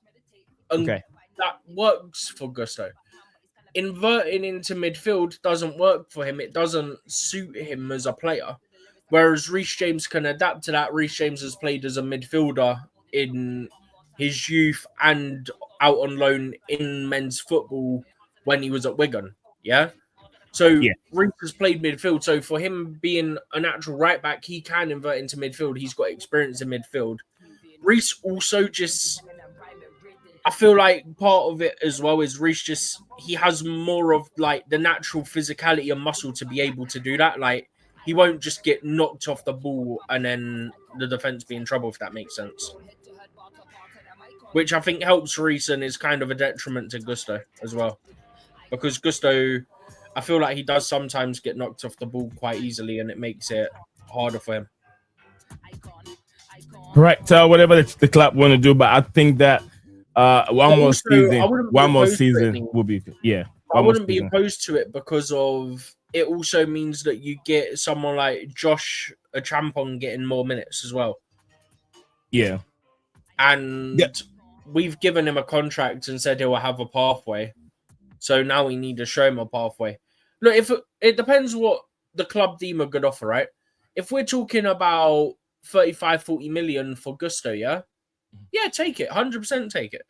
And that works for Gusto. Inverting into midfield doesn't work for him. It doesn't suit him as a player. Whereas Reece James can adapt to that. Reece James has played as a midfielder in his youth and out on loan in men's football when he was at Wigan. Yeah? So Reece has played midfield. So for him being a natural right back, he can invert into midfield. He's got experience in midfield. Reece also I feel like part of it as well is Reece he has more of like the natural physicality and muscle to be able to do that. Like he won't just get knocked off the ball and then the defense be in trouble, if that makes sense. Which I think helps Reece and is kind of a detriment to Gusto as well. Because Gusto, I feel like he does sometimes get knocked off the ball quite easily and it makes it harder for him. Right, whatever the club want to do, but I think that one more season will be I wouldn't be opposed to it because of it also means that you get someone like Josh Champon getting more minutes as well. Yeah. And we've given him a contract and said he'll have a pathway. So now we need to show him a pathway. Look, if it depends what the club deem a good offer, right? If we're talking about 35, 40 million for Gusto, yeah, take it. 100% take it.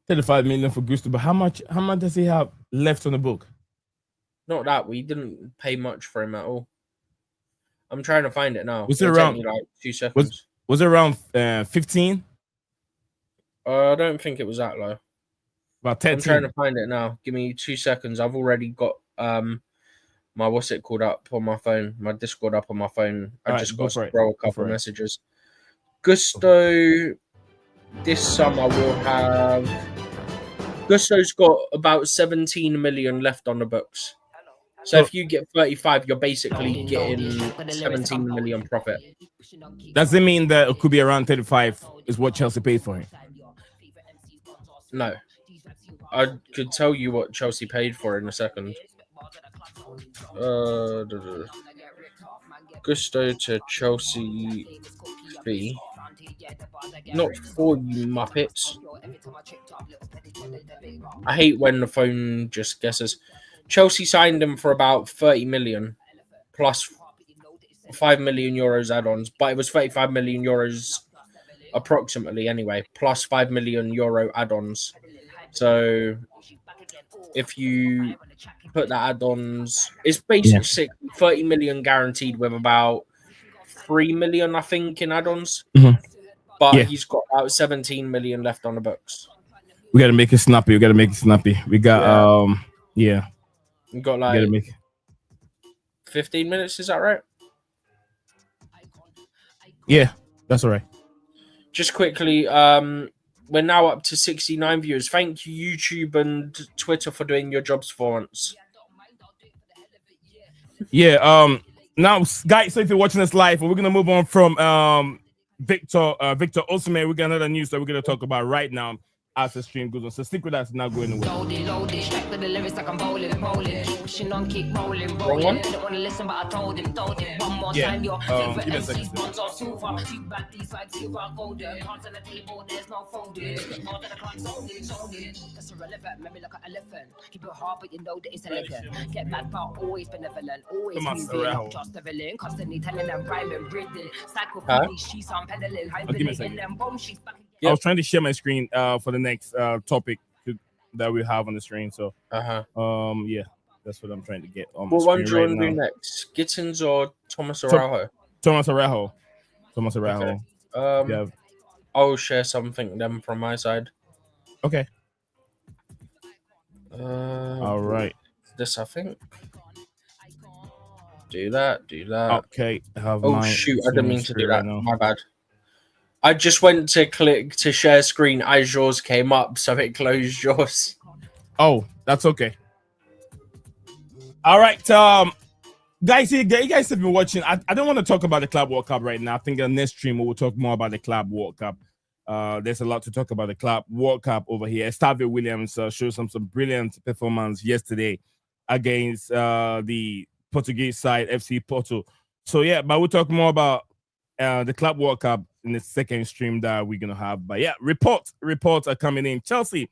35 million for Gusto, but how much does he have left on the book? Not that. We didn't pay much for him at all. I'm trying to find it now. Was it around like 2 seconds? Was it around 15? I don't think it was that low. About 10. I'm trying to find it now. Give me 2 seconds. I've already got my what's it called up on my phone, my Discord up on my phone. I just got to scroll a couple of messages. Gusto this summer will have Gusto's got about 17 million left on the books. So if you get 35, you're basically getting 17 million profit. Does it mean that it could be around 35 is what Chelsea paid for him? No. I could tell you what Chelsea paid for in a second. Gusto to Chelsea fee. Not for you Muppets. I hate when the phone just guesses. Chelsea signed him for about 30 million plus 5 million euros add-ons, but it was 35 million euros approximately anyway, plus 5 million euro add-ons. So if you put that add-ons, it's basically 30 million guaranteed with about 3 million, I think, in add-ons. Mhm. But Yeah. he's got about 17 million left on the books. We gotta make it snappy. We got yeah. We got We like gotta make 15 minutes, is that right? Yeah, that's all right. Just quickly, we're now up to 69 viewers. Thank you, YouTube and Twitter, for doing your jobs for once. Yeah, now guys, so if you're watching us live, we're gonna move on from Victor Osimhen. We got another news that we're gonna talk about right now as the stream goes on. So stick with us, not going away. Wrong one? Yeah, give me a second. Motivational. Huh? Give me a second. Yep. I was trying to share my screen for the next topic that we have on the screen. So yeah, that's what I'm trying to get on my What one screen do you right want to do now. next? Gittens or Thomas Araujo? Thomas Araujo. Okay. Yeah. I'll share something then from my side. Okay. All right. This, I think. Do that. Okay. Oh shoot! I didn't mean to do that. Right, my bad. I just went to click to share screen as yours came up, so it closed yours. Oh, that's okay. All right, guys, you guys have been watching. I don't want to talk about the Club World Cup right now. I think on next stream we'll talk more about the Club World Cup. There's a lot to talk about the Club World Cup over here. Estavio Williams showed some brilliant performance yesterday against the Portuguese side, FC Porto. So yeah, but we'll talk more about the Club World Cup in the second stream that we're gonna have. But yeah, reports are coming in. Chelsea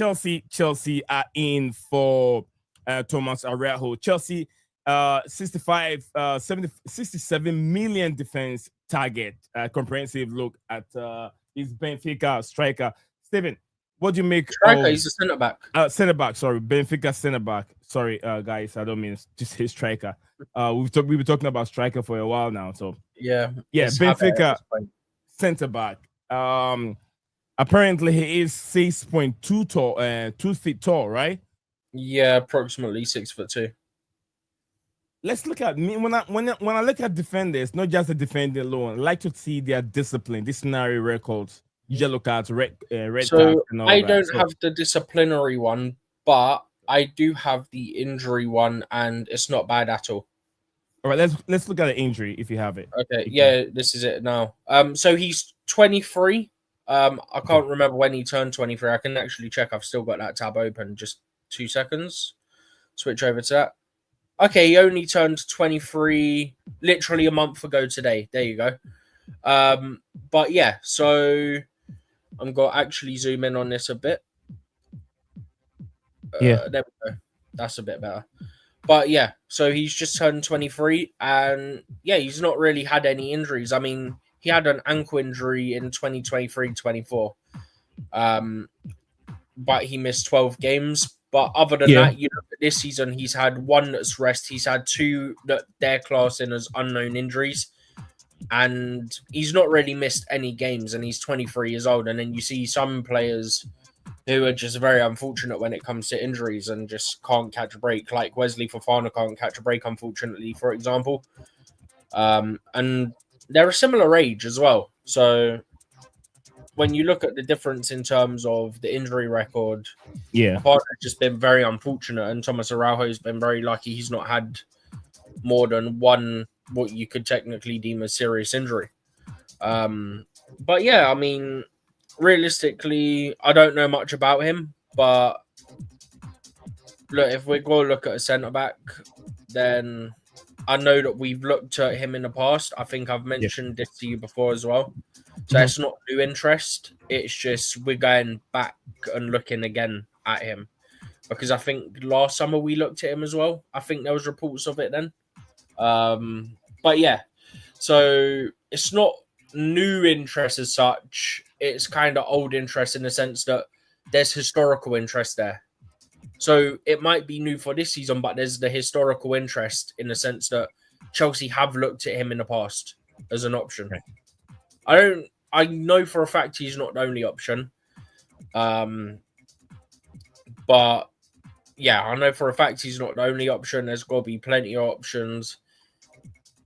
are in for Thomas Araujo. Chelsea 67 million defense target. Comprehensive look at his Benfica striker. Steven, what do you make? Striker, he's a centre back. Sorry, Benfica centre back. Sorry, guys, I don't mean just his striker. We've been talking about striker for a while now. So yeah, Benfica centre back. Apparently he is 6.2 tall, 2 feet tall, right? Yeah, approximately 6'2". Let's look at me when I look at defenders, not just the defender alone. I like to see their discipline, disciplinary records, yellow cards, red cards. And all I that. don't have the disciplinary one, but I do have the injury one, and it's not bad at all. All right, let's look at the injury if you have it. Okay, yeah, this is it now. So he's 23. I can't remember when he turned 23. I can actually check. I've still got that tab open. Just 2 seconds. Switch over to that. Okay, he only turned 23 literally a month ago today. There you go. But yeah, so I'm going to actually zoom in on this a bit. Yeah. There we go. That's a bit better. But yeah, so he's just turned 23, and yeah, he's not really had any injuries. I mean, he had an ankle injury in 2023-24, but he missed 12 games. But other than that, you know, this season he's had one that's rest. He's had two that they're classing as unknown injuries, and he's not really missed any games. And he's 23 years old. And then you see some players who are just very unfortunate when it comes to injuries and just can't catch a break, like Wesley Fofana can't catch a break, unfortunately, for example. And they're a similar age as well. So when you look at the difference in terms of the injury record, Fofana's just been very unfortunate, and Thomas Araujo's been very lucky. He's not had more than one what you could technically deem a serious injury. But yeah, I mean, realistically, I don't know much about him, but look, if we're going to look at a centre back, then I know that we've looked at him in the past. I think I've mentioned this to you before as well. So it's not new interest. It's just we're going back and looking again at him, because I think last summer we looked at him as well. I think there was reports of it then. But yeah, so it's not new interest as such. It's kind of old interest in the sense that there's historical interest there. So it might be new for this season, but there's the historical interest in the sense that Chelsea have looked at him in the past. as an option. Okay. I know for a fact he's not the only option. But yeah, I know for a fact he's not the only option. There's got to be plenty of options.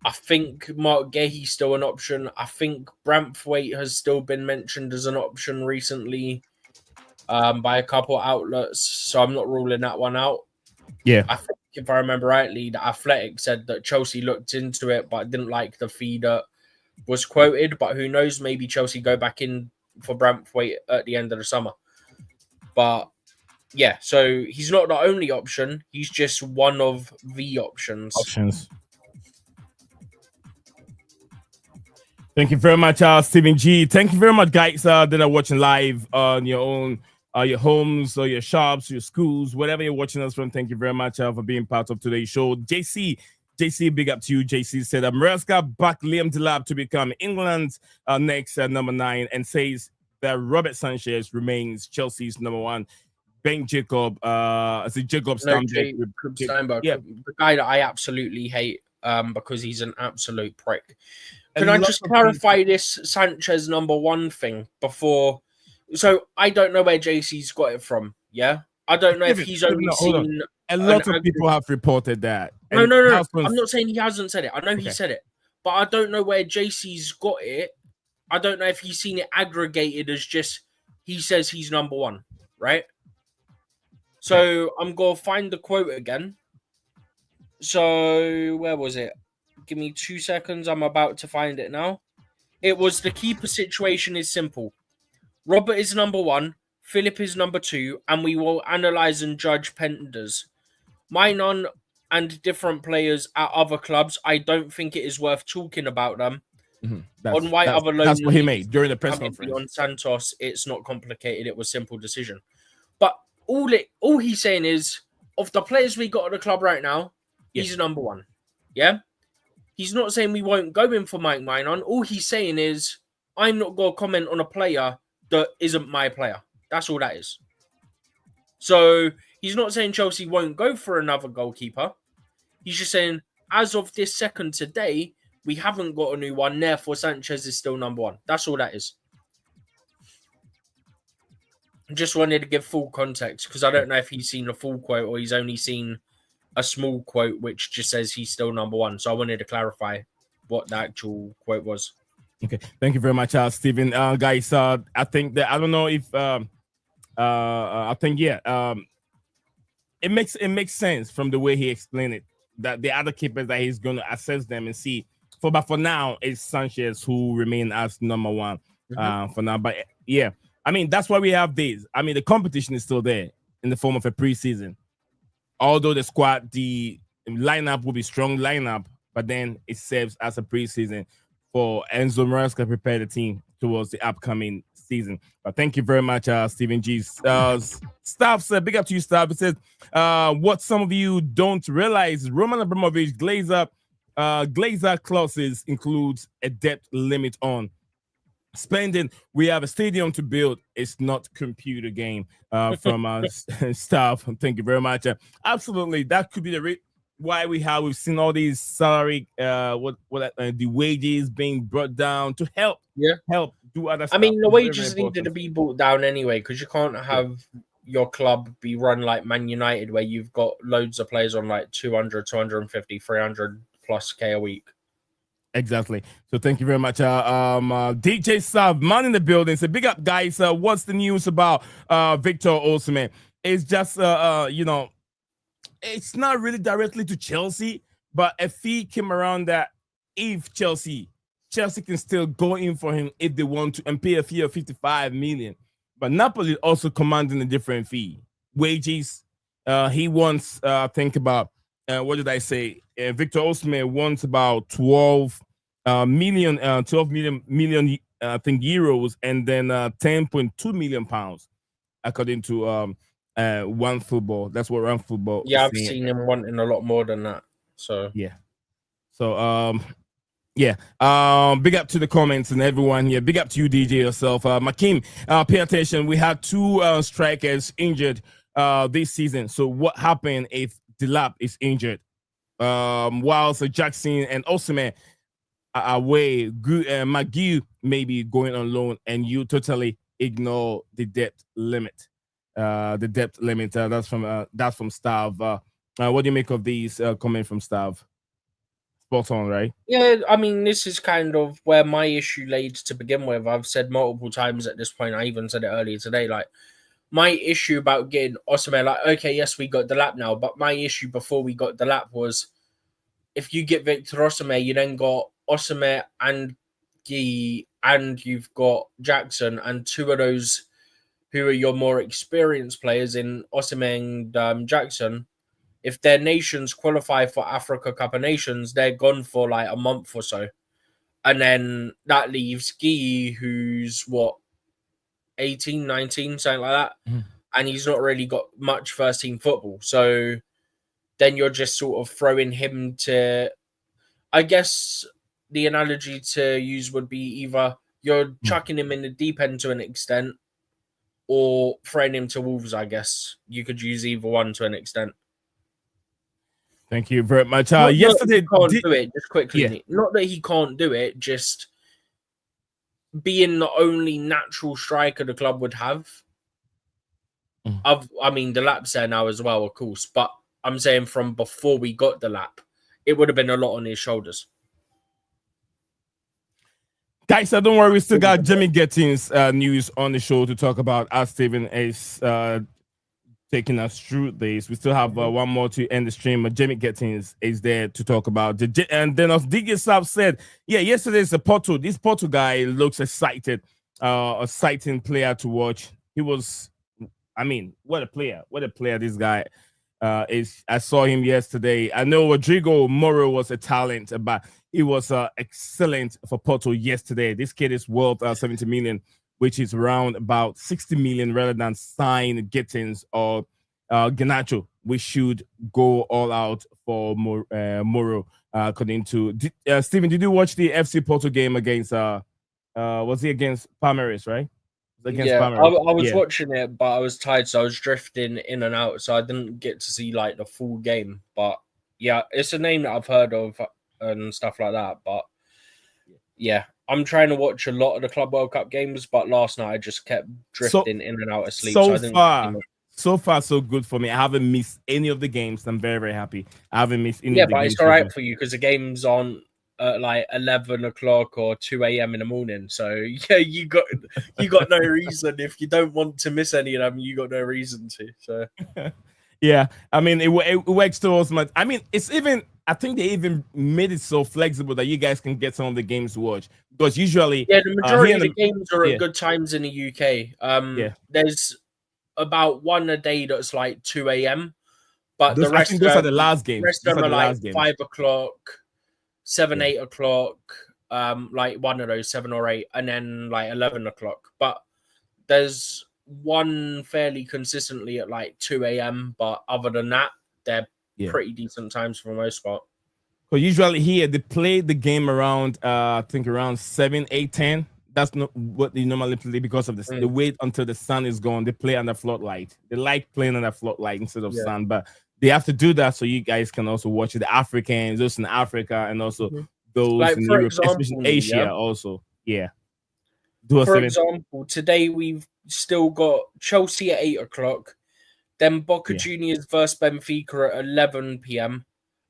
I think Mark Gahey's still an option. I think Braithwaite has still been mentioned as an option recently by a couple of outlets, so I'm not ruling that one out. Yeah. I think, if I remember rightly, the Athletic said that Chelsea looked into it but didn't like the fee that was quoted. But who knows? Maybe Chelsea go back in for Braithwaite at the end of the summer. But yeah, so he's not the only option. He's just one of the options. Thank you very much, Stephen G. Thank you very much, guys, that are watching live on your own, your homes or your shops, your schools, whatever you're watching us from. Thank you very much for being part of today's show. JC, big up to you. JC said, Maresca back Liam Delap to become England's next number 9 and says that Robert Sanchez remains Chelsea's number 1. Ben Jacob, Jacob Steinberg, yeah, the guy that I absolutely hate because he's an absolute prick. Can I just clarify this Sanchez number 1 thing before? So I don't know where JC's got it from. Yeah, I don't know if he's only seen. A lot of people have reported that. No. I'm not saying he hasn't said it. I know he said it, but I don't know where JC's got it. I don't know if he's seen it aggregated as just he says he's number 1, right? So I'm going to find the quote again. So where was it? Give me 2 seconds. I'm about to find it now. It was the keeper situation is simple. Robert is number 1. Philip is number 2. And we will analyze and judge penders. Mine and different players at other clubs, I don't think it is worth talking about them. On why other loans. That's what he made during the press conference. On Santos, it's not complicated. It was a simple decision. But all he's saying is, of the players we got at the club right now, he's number 1. Yeah? He's not saying we won't go in for Mike Maignan. All he's saying is, I'm not going to comment on a player that isn't my player. That's all that is. So he's not saying Chelsea won't go for another goalkeeper. He's just saying, as of this second today, we haven't got a new one. Therefore, Sanchez is still number 1. That's all that is. Just wanted to give full context because I don't know if he's seen a full quote or he's only seen a small quote which just says he's still number 1. So I wanted to clarify what the actual quote was. Okay, thank you very much, Stephen. Guys, I think that I don't know if I think it makes sense from the way he explained it that the other keepers that he's going to assess them and see. But for now, it's Sanchez who remain as number 1 for now. But yeah. I mean, that's why we have these. I mean, the competition is still there in the form of a preseason. Although the squad, the lineup will be strong lineup, but then it serves as a preseason for Enzo Maresca to prepare the team towards the upcoming season. But thank you very much, Stephen G. Staff said, big up to you, Staff. It says, what some of you don't realize, Roman Abramovich Glazer clauses includes a debt limit on spending. We have a stadium to build. It's not computer game. From our staff. Thank you very much. Absolutely, that could be the why we've seen all these salary, the wages being brought down to help do other stuff. I mean, the wages needed to be brought down anyway because you can't have your club be run like Man United where you've got loads of players on like 200, 250, 300 plus K a week. Exactly. So thank you very much. DJ Sav, man in the building. So big up, guys. What's the news about Victor Osimhen? It's just, it's not really directly to Chelsea, but a fee came around that if Chelsea can still go in for him if they want to and pay a fee of 55 million. But Napoli also commanding a different fee. Wages. He wants, think about, what did I say? Victor Osimhen wants about 12 million, I think euros, and then 10.2 million pounds, according to One Football. That's what One Football. Yeah, I've seen him wanting a lot more than that. So yeah. So big up to the comments and everyone here. Big up to you, DJ yourself. Makim, pay attention. We had 2 strikers injured this season. So what happened if Delap is injured? Whilst Jackson and Osimhen away, McGee maybe going on loan, and you totally ignore the depth limit. That's from Stav. What do you make of these comment from Stav? Spot on, right? Yeah, I mean, this is kind of where my issue laid to begin with. I've said multiple times at this point. I even said it earlier today. Like, my issue about getting Osimhen, like, okay, yes, we got the lap now, but my issue before we got the lap was if you get Victor Osimhen, you then got Osimhen and Guy, and you've got Jackson, and two of those who are your more experienced players in Osimhen and Jackson. If their nations qualify for Africa Cup of Nations, they're gone for like a month or so. And then that leaves Guy, who's what, 18, 19, something like that. Mm. And he's not really got much first team football. So then you're just sort of throwing him to, I guess the analogy to use would be either you're chucking him in the deep end to an extent or throwing him to Wolves, I guess. You could use either one to an extent. Thank you very much. Yesterday, he can't do it, just quickly. Yeah. Not that he can't do it, just being the only natural striker the club would have. I mean, the lap's there now as well, of course, but I'm saying from before we got the lap, it would have been a lot on his shoulders. Guys, don't worry, we still got Jimmy Gittens news on the show to talk about as Steven is taking us through this. We still have one more to end the stream, but Jimmy Gittens is there to talk about and then as DJ Sab said, yeah, yesterday's a Porto. This Porto guy looks excited, exciting player to watch. He was, I mean, what a player this guy is. I saw him yesterday. I know Rodrigo Moro was a talent, but he was excellent for Porto yesterday. This kid is worth 70 million, which is around about 60 million rather than sign Gittens or Garnacho. We should go all out for Moro, according to Stephen. Did you watch the FC Porto game against was he against Palmeiras, right? Palmeiras. I was watching it, but I was tired, so I was drifting in and out, so I didn't get to see like the full game. But yeah, it's a name that I've heard of and stuff like that. But yeah, I'm trying to watch a lot of the Club World Cup games, but last night I just kept drifting in and out of sleep. So far, so good for me. I haven't missed any of the games. I'm very, very happy. I haven't missed any. Yeah, of the but games it's all right for you because the game's on at like 11 o'clock or 2 a.m. in the morning. So yeah, you got no reason if you don't want to miss any of them. You got no reason to. So yeah, I mean it works towards much. I mean it's even. I think they even made it so flexible that you guys can get some of the games to watch because usually the majority of the games are at good times in the UK. There's about one a day that's like 2 a.m. But the rest those are the last games. The rest of them are like 5 o'clock, 7, 8 o'clock, like one of those 7 or 8, and then like 11 o'clock. But there's one fairly consistently at like 2 a.m. But other than that, they're pretty decent times for the most part. So usually here they play the game around I think around 7, 8, 10. That's not what they normally play because of this. They wait until the sun is gone. They play under floodlight. They like playing under floodlight instead of sun, but they have to do that so you guys can also watch the Africans, those in Africa, and also those like in Europe, especially Asia. Also, For example, today we've still got Chelsea at 8 o'clock. Then Boca Juniors versus Benfica at 11 p.m.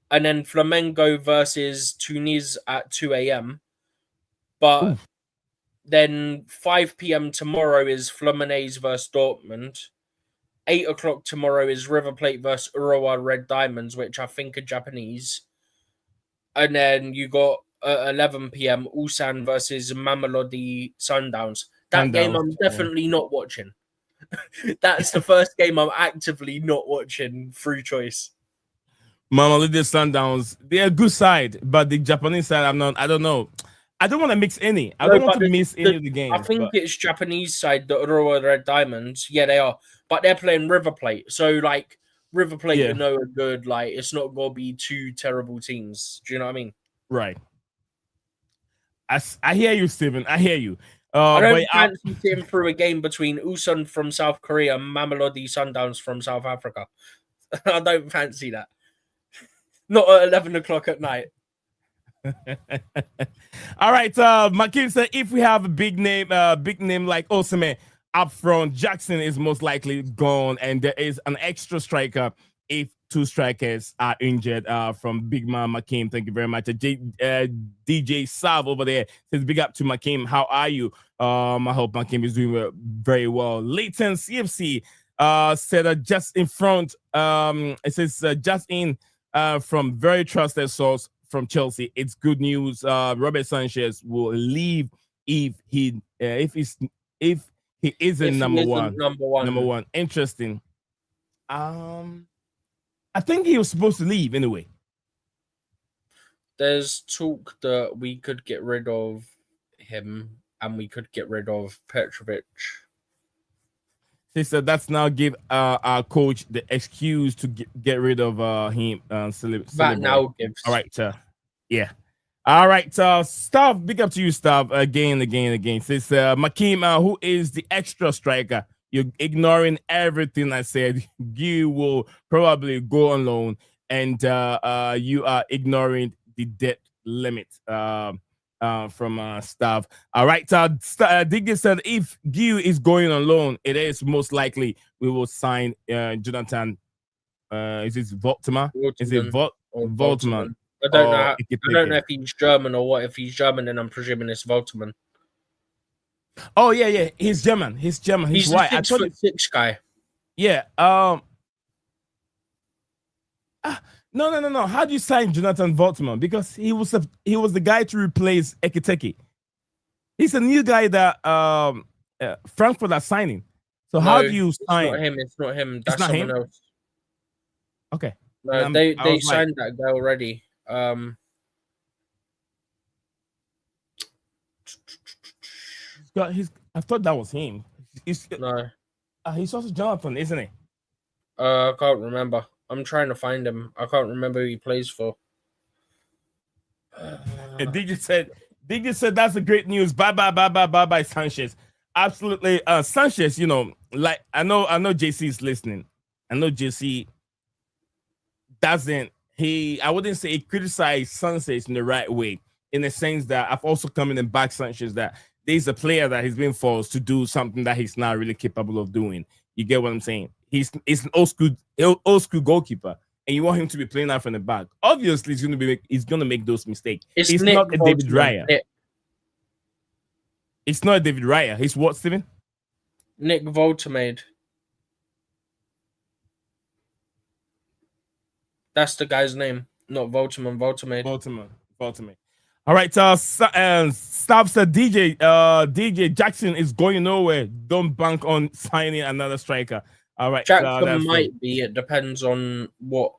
And then Flamengo versus Tunis at 2 a.m. But then 5 p.m. tomorrow is Fluminense versus Dortmund. 8 o'clock tomorrow is River Plate versus Urawa Red Diamonds, which I think are Japanese. And then you got 11 p.m. Ulsan versus Mamelodi Sundowns. That game I'm definitely not watching. That's the first game I'm actively not watching through choice. Mamelodi Sundowns, they're a good side, but the Japanese side, I don't know. I don't want to mix any. I don't want to miss any of the games. I think it's Japanese side, the Urawa Red Diamonds. Yeah, they are. But they're playing River Plate. So, like, River Plate, you know, are good. Like, it's not going to be two terrible teams. Do you know what I mean? Right. I hear you, Stephen. I hear you. I don't fancy sitting through a game between Ulsan from South Korea and Mamelodi Sundowns from South Africa. I don't fancy that. Not at 11 o'clock at night. All right, Makim said if we have a big name like Osimhen up front, Jackson is most likely gone, and there is an extra striker if two strikers are injured. From Big Man Makim, thank you very much. DJ Sav over there says big up to Makim. How are you? I hope Makim is doing very well. Leighton CFC said just in front. It says just in from very trusted source from Chelsea. It's good news. Robert Sanchez will leave if he isn't number one. Number one. Interesting. I think he was supposed to leave anyway. There's talk that we could get rid of him and we could get rid of Petrovic. She said that's now give our coach the excuse to get rid of him. That now gives. All right, yeah. All right, Stav, big up to you, Stav. Again. Says Makim, who is the extra striker? You're ignoring everything I said. You will probably go on loan, and you are ignoring the debt limit. From staff. All right, Diggy said if Giu is going on loan, it is most likely we will sign Jonathan. Is it Voltman? Is it Voltman? I don't know if he's German or what. If he's German, then I'm presuming it's Voltman. Oh yeah, he's German. He's white. The 6'6" guy. Yeah. No. How do you sign Jonathan Voltman? Because he was the guy to replace Ekiteke. He's a new guy that Frankfurt are signing. So how do you sign? It's not him. That's someone else. Okay. No, they signed that guy already. I thought that was him. No. He's also Jonathan, isn't he? I can't remember. I'm trying to find him. I can't remember who he plays for. Diggy said that's a great news. Bye, Sanchez. Absolutely. Sanchez, like I know JC is listening. I know JC doesn't. I wouldn't say he criticized Sanchez in the right way, in the sense that I've also come in and back Sanchez that there's a player that he's been forced to do something that he's not really capable of doing. You get what I'm saying? He's an old school goalkeeper, and you want him to be playing out from the back. Obviously, he's gonna make those mistakes. It's not a David Raya. It's not a David Raya. He's what, Steven? Nick Voltamade. That's the guy's name, not Voltman. Voltman. All right, Stav said DJ Jackson is going nowhere. Don't bank on signing another striker. All right, Jackson might be. It depends on what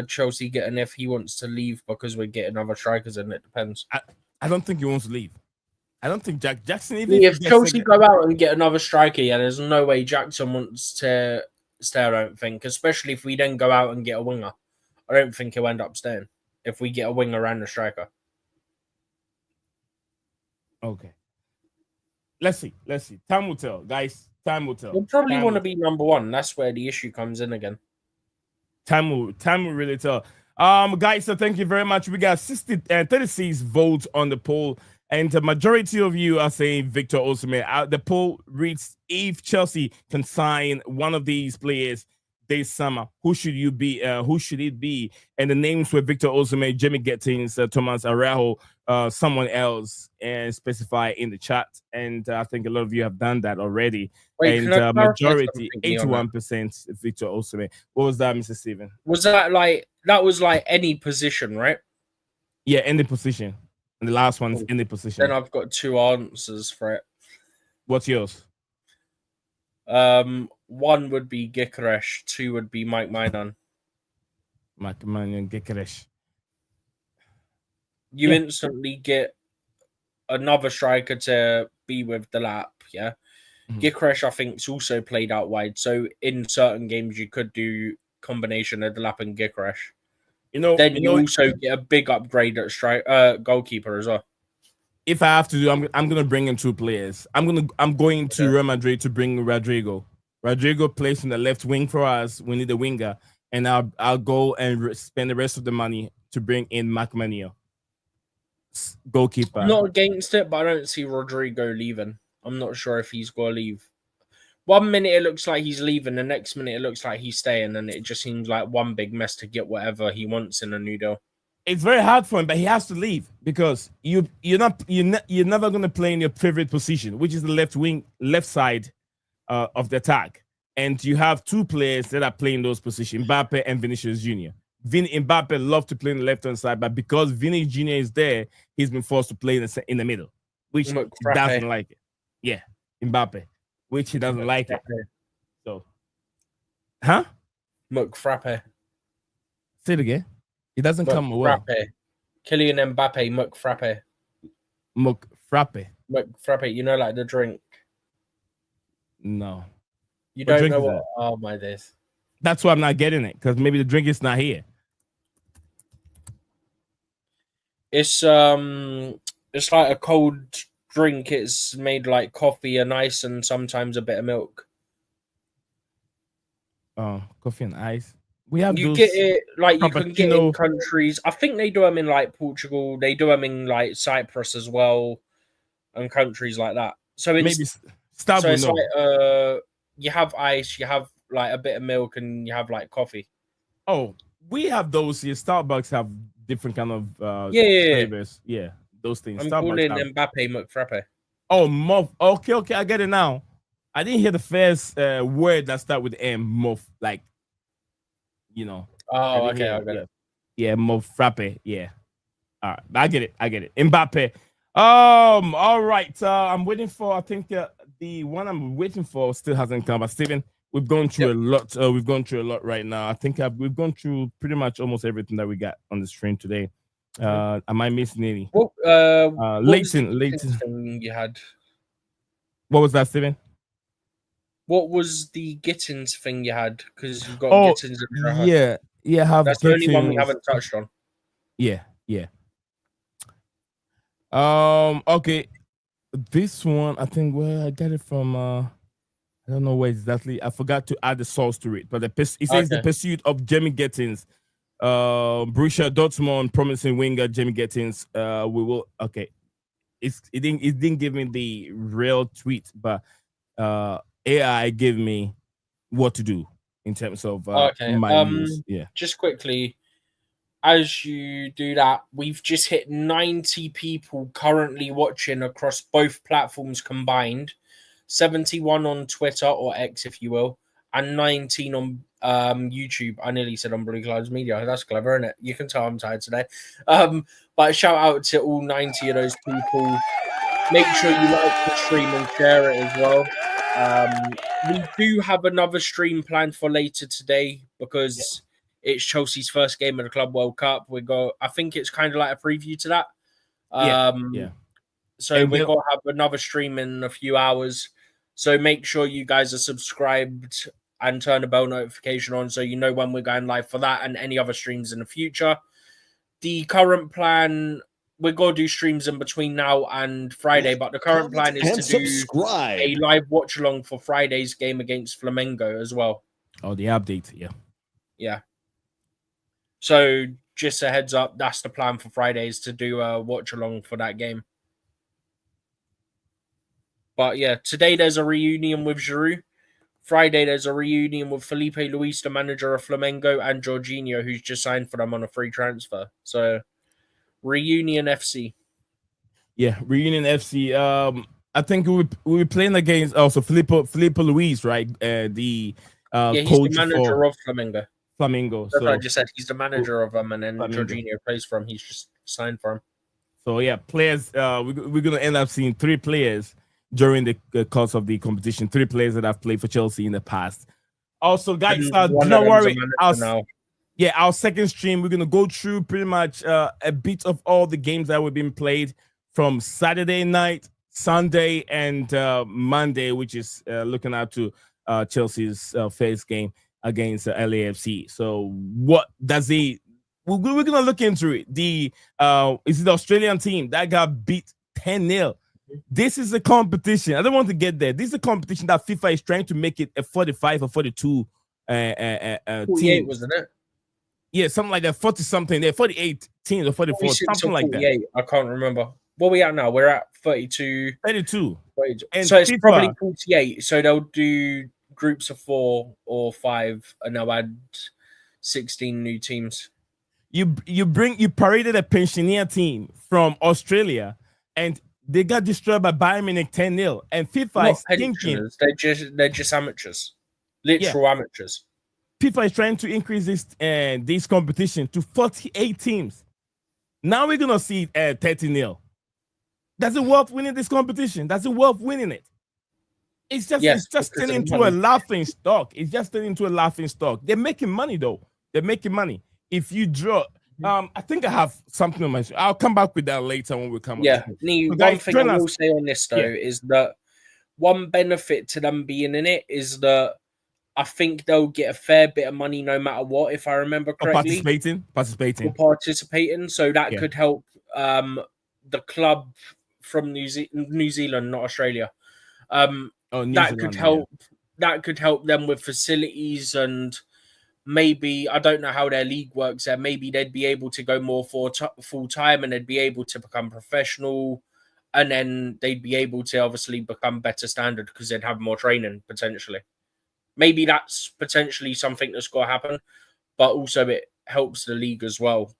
Chelsea get and if he wants to leave because we're getting other strikers, and it depends. I don't think he wants to leave. I don't think Jackson. If Chelsea go out and get another striker, there's no way Jackson wants to stay. I don't think, especially if we then go out and get a winger. I don't think he'll end up staying if we get a winger and a striker. Okay. Let's see. Time will tell, guys. Time will tell. We'll probably want to be number one. That's where the issue comes in again. Time will really tell. Guys, so thank you very mumuch. We got 36 votes on the poll, and the majority of you are saying Victor Osimhen. The poll reads: if Chelsea can sign one of these players this summer, who should you be? Who should it be? And the names were Victor Osimhen, Jamie Gittens, Gittens Araujo, someone else, and specify in the chat. And I think a lot of you have done that already. Wait, and majority, 81%, Victor Osimhen. What was that, Mr. Steven? Was that like any position, right? Yeah, any position. And the last one's any position. Then I've got two answers for it. What's yours? One would be Gyökeres, two would be Mike Maignan. Mike Maignan, Gyökeres. You instantly get another striker to be with the lap, yeah? Mm-hmm. Gyökeres, I think, is also played out wide. So in certain games, you could do combination of the lap and Gyökeres. Then you also get a big upgrade at goalkeeper as well. If I have to do, I'm gonna bring in two players. I'm going to Real Madrid to bring Rodrigo. Rodrigo plays on the left wing for us. We need a winger, and I'll go and spend the rest of the money to bring in McManiel. goalkeeper. I'm not against it, but I don't see Rodrigo leaving. I'm not sure if he's going to leave. 1 minute it looks like he's leaving, the next minute it looks like he's staying, and it just seems like one big mess to get whatever he wants in a new deal. It's very hard for him, but he has to leave because you're never going to play in your favorite position, which is the left side of the attack, and you have two players that are playing those positions, Mbappe and Vinicius Jr. Mbappe loves to play in the left-hand side, but because Vinny Jr. is there, he's been forced to play in the middle, which he doesn't like it. Yeah, Mbappe, which he doesn't like it. So, huh? McFrappe. Say it again. It doesn't come well. Kylian Mbappe, McFrappe. McFrappe. McFrappe, you know, like the drink. No. You don't know what? Oh, my days. That's why I'm not getting it, because maybe the drink is not here. It's like a cold drink. It's made like coffee and ice and sometimes a bit of milk. Oh, coffee and ice. We have you get it like you can get in countries. I think they do them in like Portugal. They do them in like Cyprus as well, and countries like that. So it's maybe like you have ice, you have like a bit of milk, and you have like coffee. Oh, we have those here. Starbucks have different kind of flavors. Yeah, those things. I'm calling Mbappe McFrappe. Oh, muff. Okay, I get it now. I didn't hear the first word that start with M. Muff, like, you know. Oh, okay, I got it. Yeah, McFrappe. Yeah. All right, I get it. Mbappe. All right. I'm waiting for. I think the one I'm waiting for still hasn't come. But Steven, we've gone through a lot. We've gone through a lot right now. I think we've gone through pretty much almost everything that we got on the stream today. Am I missing any? Leighton thing you had. What was that, Steven? What was the Gittens thing you had? Because you've got Gittens Araujo. Yeah. That's the only one we haven't touched on. Yeah. Okay. This one, I think where I got it from. I don't know where exactly. I forgot to add the source to it, but it says the pursuit of Jamie Gittens. Borussia Dortmund promising winger Jamie Gittens. We will. Okay. It didn't give me the real tweet, but AI gave me what to do in terms of my news. Yeah. Just quickly, as you do that, we've just hit 90 people currently watching across both platforms combined. 71 on Twitter or X, if you will, and 19 on YouTube. I nearly said on BlueClouds Media. That's clever, isn't it? You can tell I'm tired today. But shout out to all 90 of those people. Make sure you like the stream and share it as well. We do have another stream planned for later today because it's Chelsea's first game of the Club World Cup. I think it's kind of like a preview to that. So we're going to have another stream in a few hours. So make sure you guys are subscribed and turn the bell notification on so you know when we're going live for that and any other streams in the future. The current plan, we're going to do streams in between now and Friday, but the current plan is to do a live watch-along for Friday's game against Flamengo as well. Oh, the update, Yeah. So just a heads up, that's the plan for Friday, is to do a watch-along for that game. But yeah, today there's a reunion with Giroud. Friday there's a reunion with Felipe Luis, the manager of Flamengo, and Jorginho, who's just signed for them on a free transfer. So, Reunion FC. Yeah, Reunion FC. I think we'll be playing against also Felipe Luis, right? He's the manager of Flamengo. That's what I just said. He's the manager of them, and then Jorginho plays for him. He's just signed for him. So yeah, players. We're gonna end up seeing 3 players during the course of the competition. 3 players that have played for Chelsea in the past. Also, guys, do not worry. Our second stream, we're going to go through pretty much a bit of all the games that were being played from Saturday night, Sunday, and Monday, which is looking out to Chelsea's first game against LAFC. So what does we're going to look into it. Is it the Australian team that got beat 10-0? This is a competition. I don't want to get there. This is a competition that FIFA is trying to make it a 45 or 42 48, team. wasn't it? Yeah, something like that. 40 something. There, 48 teams or 44, 46 something or like that. 48, I can't remember. What are we at now? We're at 32. 32. And so it's FIFA, probably 48. So they'll do groups of 4 or 5, and they'll add 16 new teams. You paraded a pensioner team from Australia, and they got destroyed by Bayern Munich 10-0. And FIFA is thinking they're just amateurs, literal amateurs. FIFA is trying to increase this competition to 48 teams. Now we're gonna see 30-0. That's it worth winning this competition? That's it worth winning it? It's just turning into a laughing stock. It's just turning into a laughing stock. They're making money though. They're making money. If you draw, I think I have something on my. I'll come back with that later when we come. Yeah. One thing I will say on this though is that one benefit to them being in it is that I think they'll get a fair bit of money no matter what, if I remember correctly. Participating. So that could help the club from New Zealand, not Australia. That could help them with facilities, and maybe, I don't know how their league works there. Maybe they'd be able to go more full time, and they'd be able to become professional, and then they'd be able to obviously become better standard because they'd have more training potentially. Maybe that's potentially something that's got to happen, but also it helps the league as well.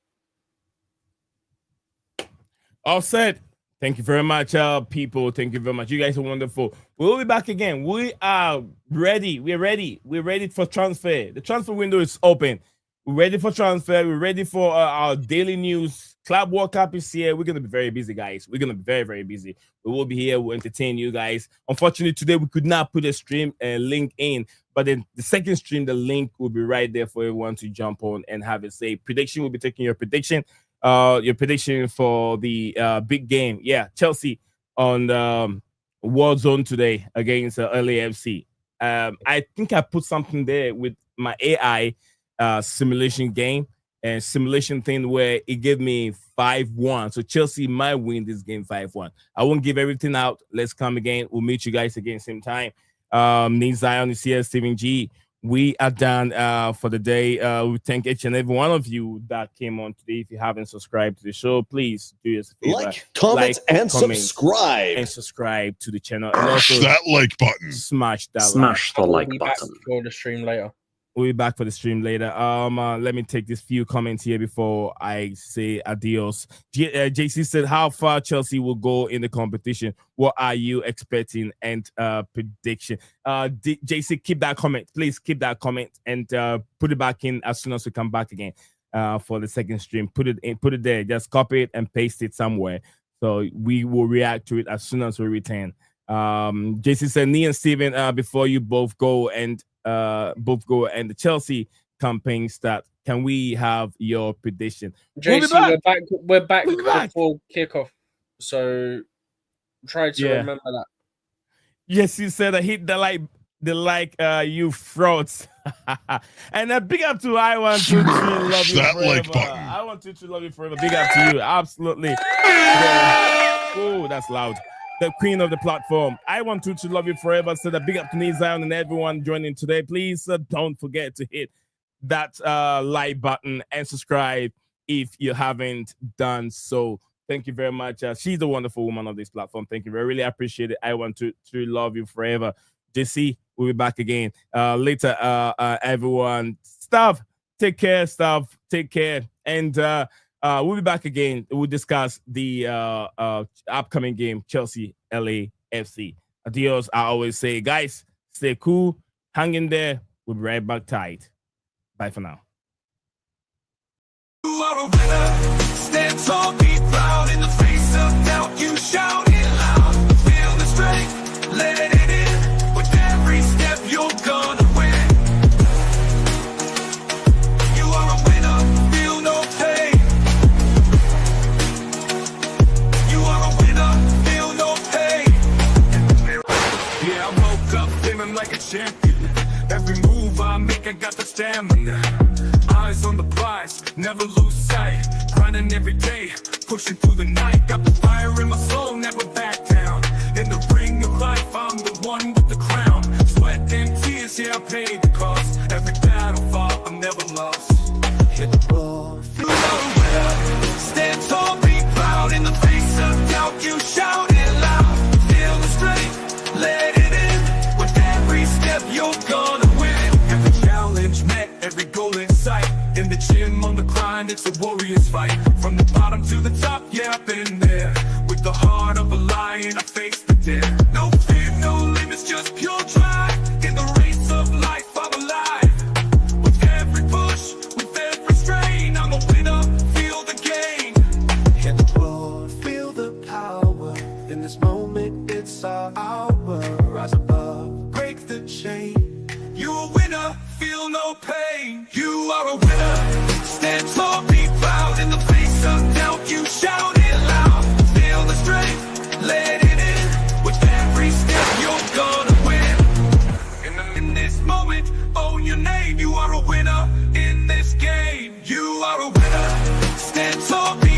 All said. Thank you very much, people. Thank you very much. You guys are wonderful. We'll be back again. We are ready. We're ready. We're ready for transfer. The transfer window is open. We're ready for transfer. We're ready for our daily news. Club World Cup is here. We're going to be very busy, guys. We're going to be very, very busy. We will be here. We'll entertain you guys. Unfortunately, today we could not put a stream link in, but then the second stream, the link will be right there for everyone to jump on and have a say. Prediction, we'll be taking your prediction. Your prediction for the big game. Yeah, Chelsea on World Zone today against LAFC. I think I put something there with my AI simulation game and simulation thing where it gave me 5-1. So Chelsea might win this game 5-1. I won't give everything out. Let's come again. We'll meet you guys again same time. Nate Zion is here, Stephen G. We are done for the day. We thank each and every one of you that came on today. If you haven't subscribed to the show, please do us a favor. Comment, and subscribe. And subscribe to the channel. And also smash that like button. Smash that the like button. For the stream later. We'll be back for the stream later. Let me take this few comments here before I say adios. JC said, how far Chelsea will go in the competition? What are you expecting and prediction? JC, keep that comment. Please keep that comment and put it back in as soon as we come back again for the second stream. Put it there. Just copy it and paste it somewhere. So we will react to it as soon as we return. JC said, Nee and Steven, before you both go and the Chelsea campaign start, can we have your prediction? JC, we're back before kickoff, so try to remember that. Yes, you said I hit the like you frauds. And a big up to I want to love you that forever. Like button. I want to love you forever. Big up to you. Absolutely. Oh, that's loud. The queen of the platform. I want to love you forever. So the big up to Nate Zion and everyone joining today. Please don't forget to hit that like button and subscribe if you haven't done so. Thank you very much. She's the wonderful woman of this platform. Thank you. I really appreciate it. I want to love you forever. JC, we'll be back again later. Everyone, Staff, take care. Staff, take care. And we'll be back again. We'll discuss the upcoming game, Chelsea, LAFC. Adios. I always say, guys, stay cool. Hang in there. We'll be right back tight. Bye for now. You are a winner. Stand tall, be proud. In the face of doubt, you shout it loud. Feel the strength, let it in. With every step, you're gonna win. You are a winner, feel no pain. You are a winner, feel no pain. Yeah, I woke up feeling like a champion. Every move I make, I got the stamina. Eyes on the prize, never lose sight. Grinding every day, pushing through the night. Got the fire in my soul, never back down. In the ring of life, I'm the one with the crown. Sweat and tears, yeah, I paid the cost. Every battle fought, I'm never lost. Hit the floor, feel the winner. makes a warrior's fight. From the bottom to the top, yeah, I've been there. With the heart of a lion, I face the dare. No fear, no limits, just pure drive. In the race of life, I'm alive. With every push, with every strain, I'm a winner, feel the gain. Hear the roar, feel the power. In this moment, it's our hour. Rise above, break the chain. You a winner, feel no pain. You are a winner, stand tall, be proud. In the face of doubt, you shout it loud. Feel the strength, let it in. With every step, you're gonna win. In this moment, own your name. You are a winner in this game. You are a winner, stand tall, be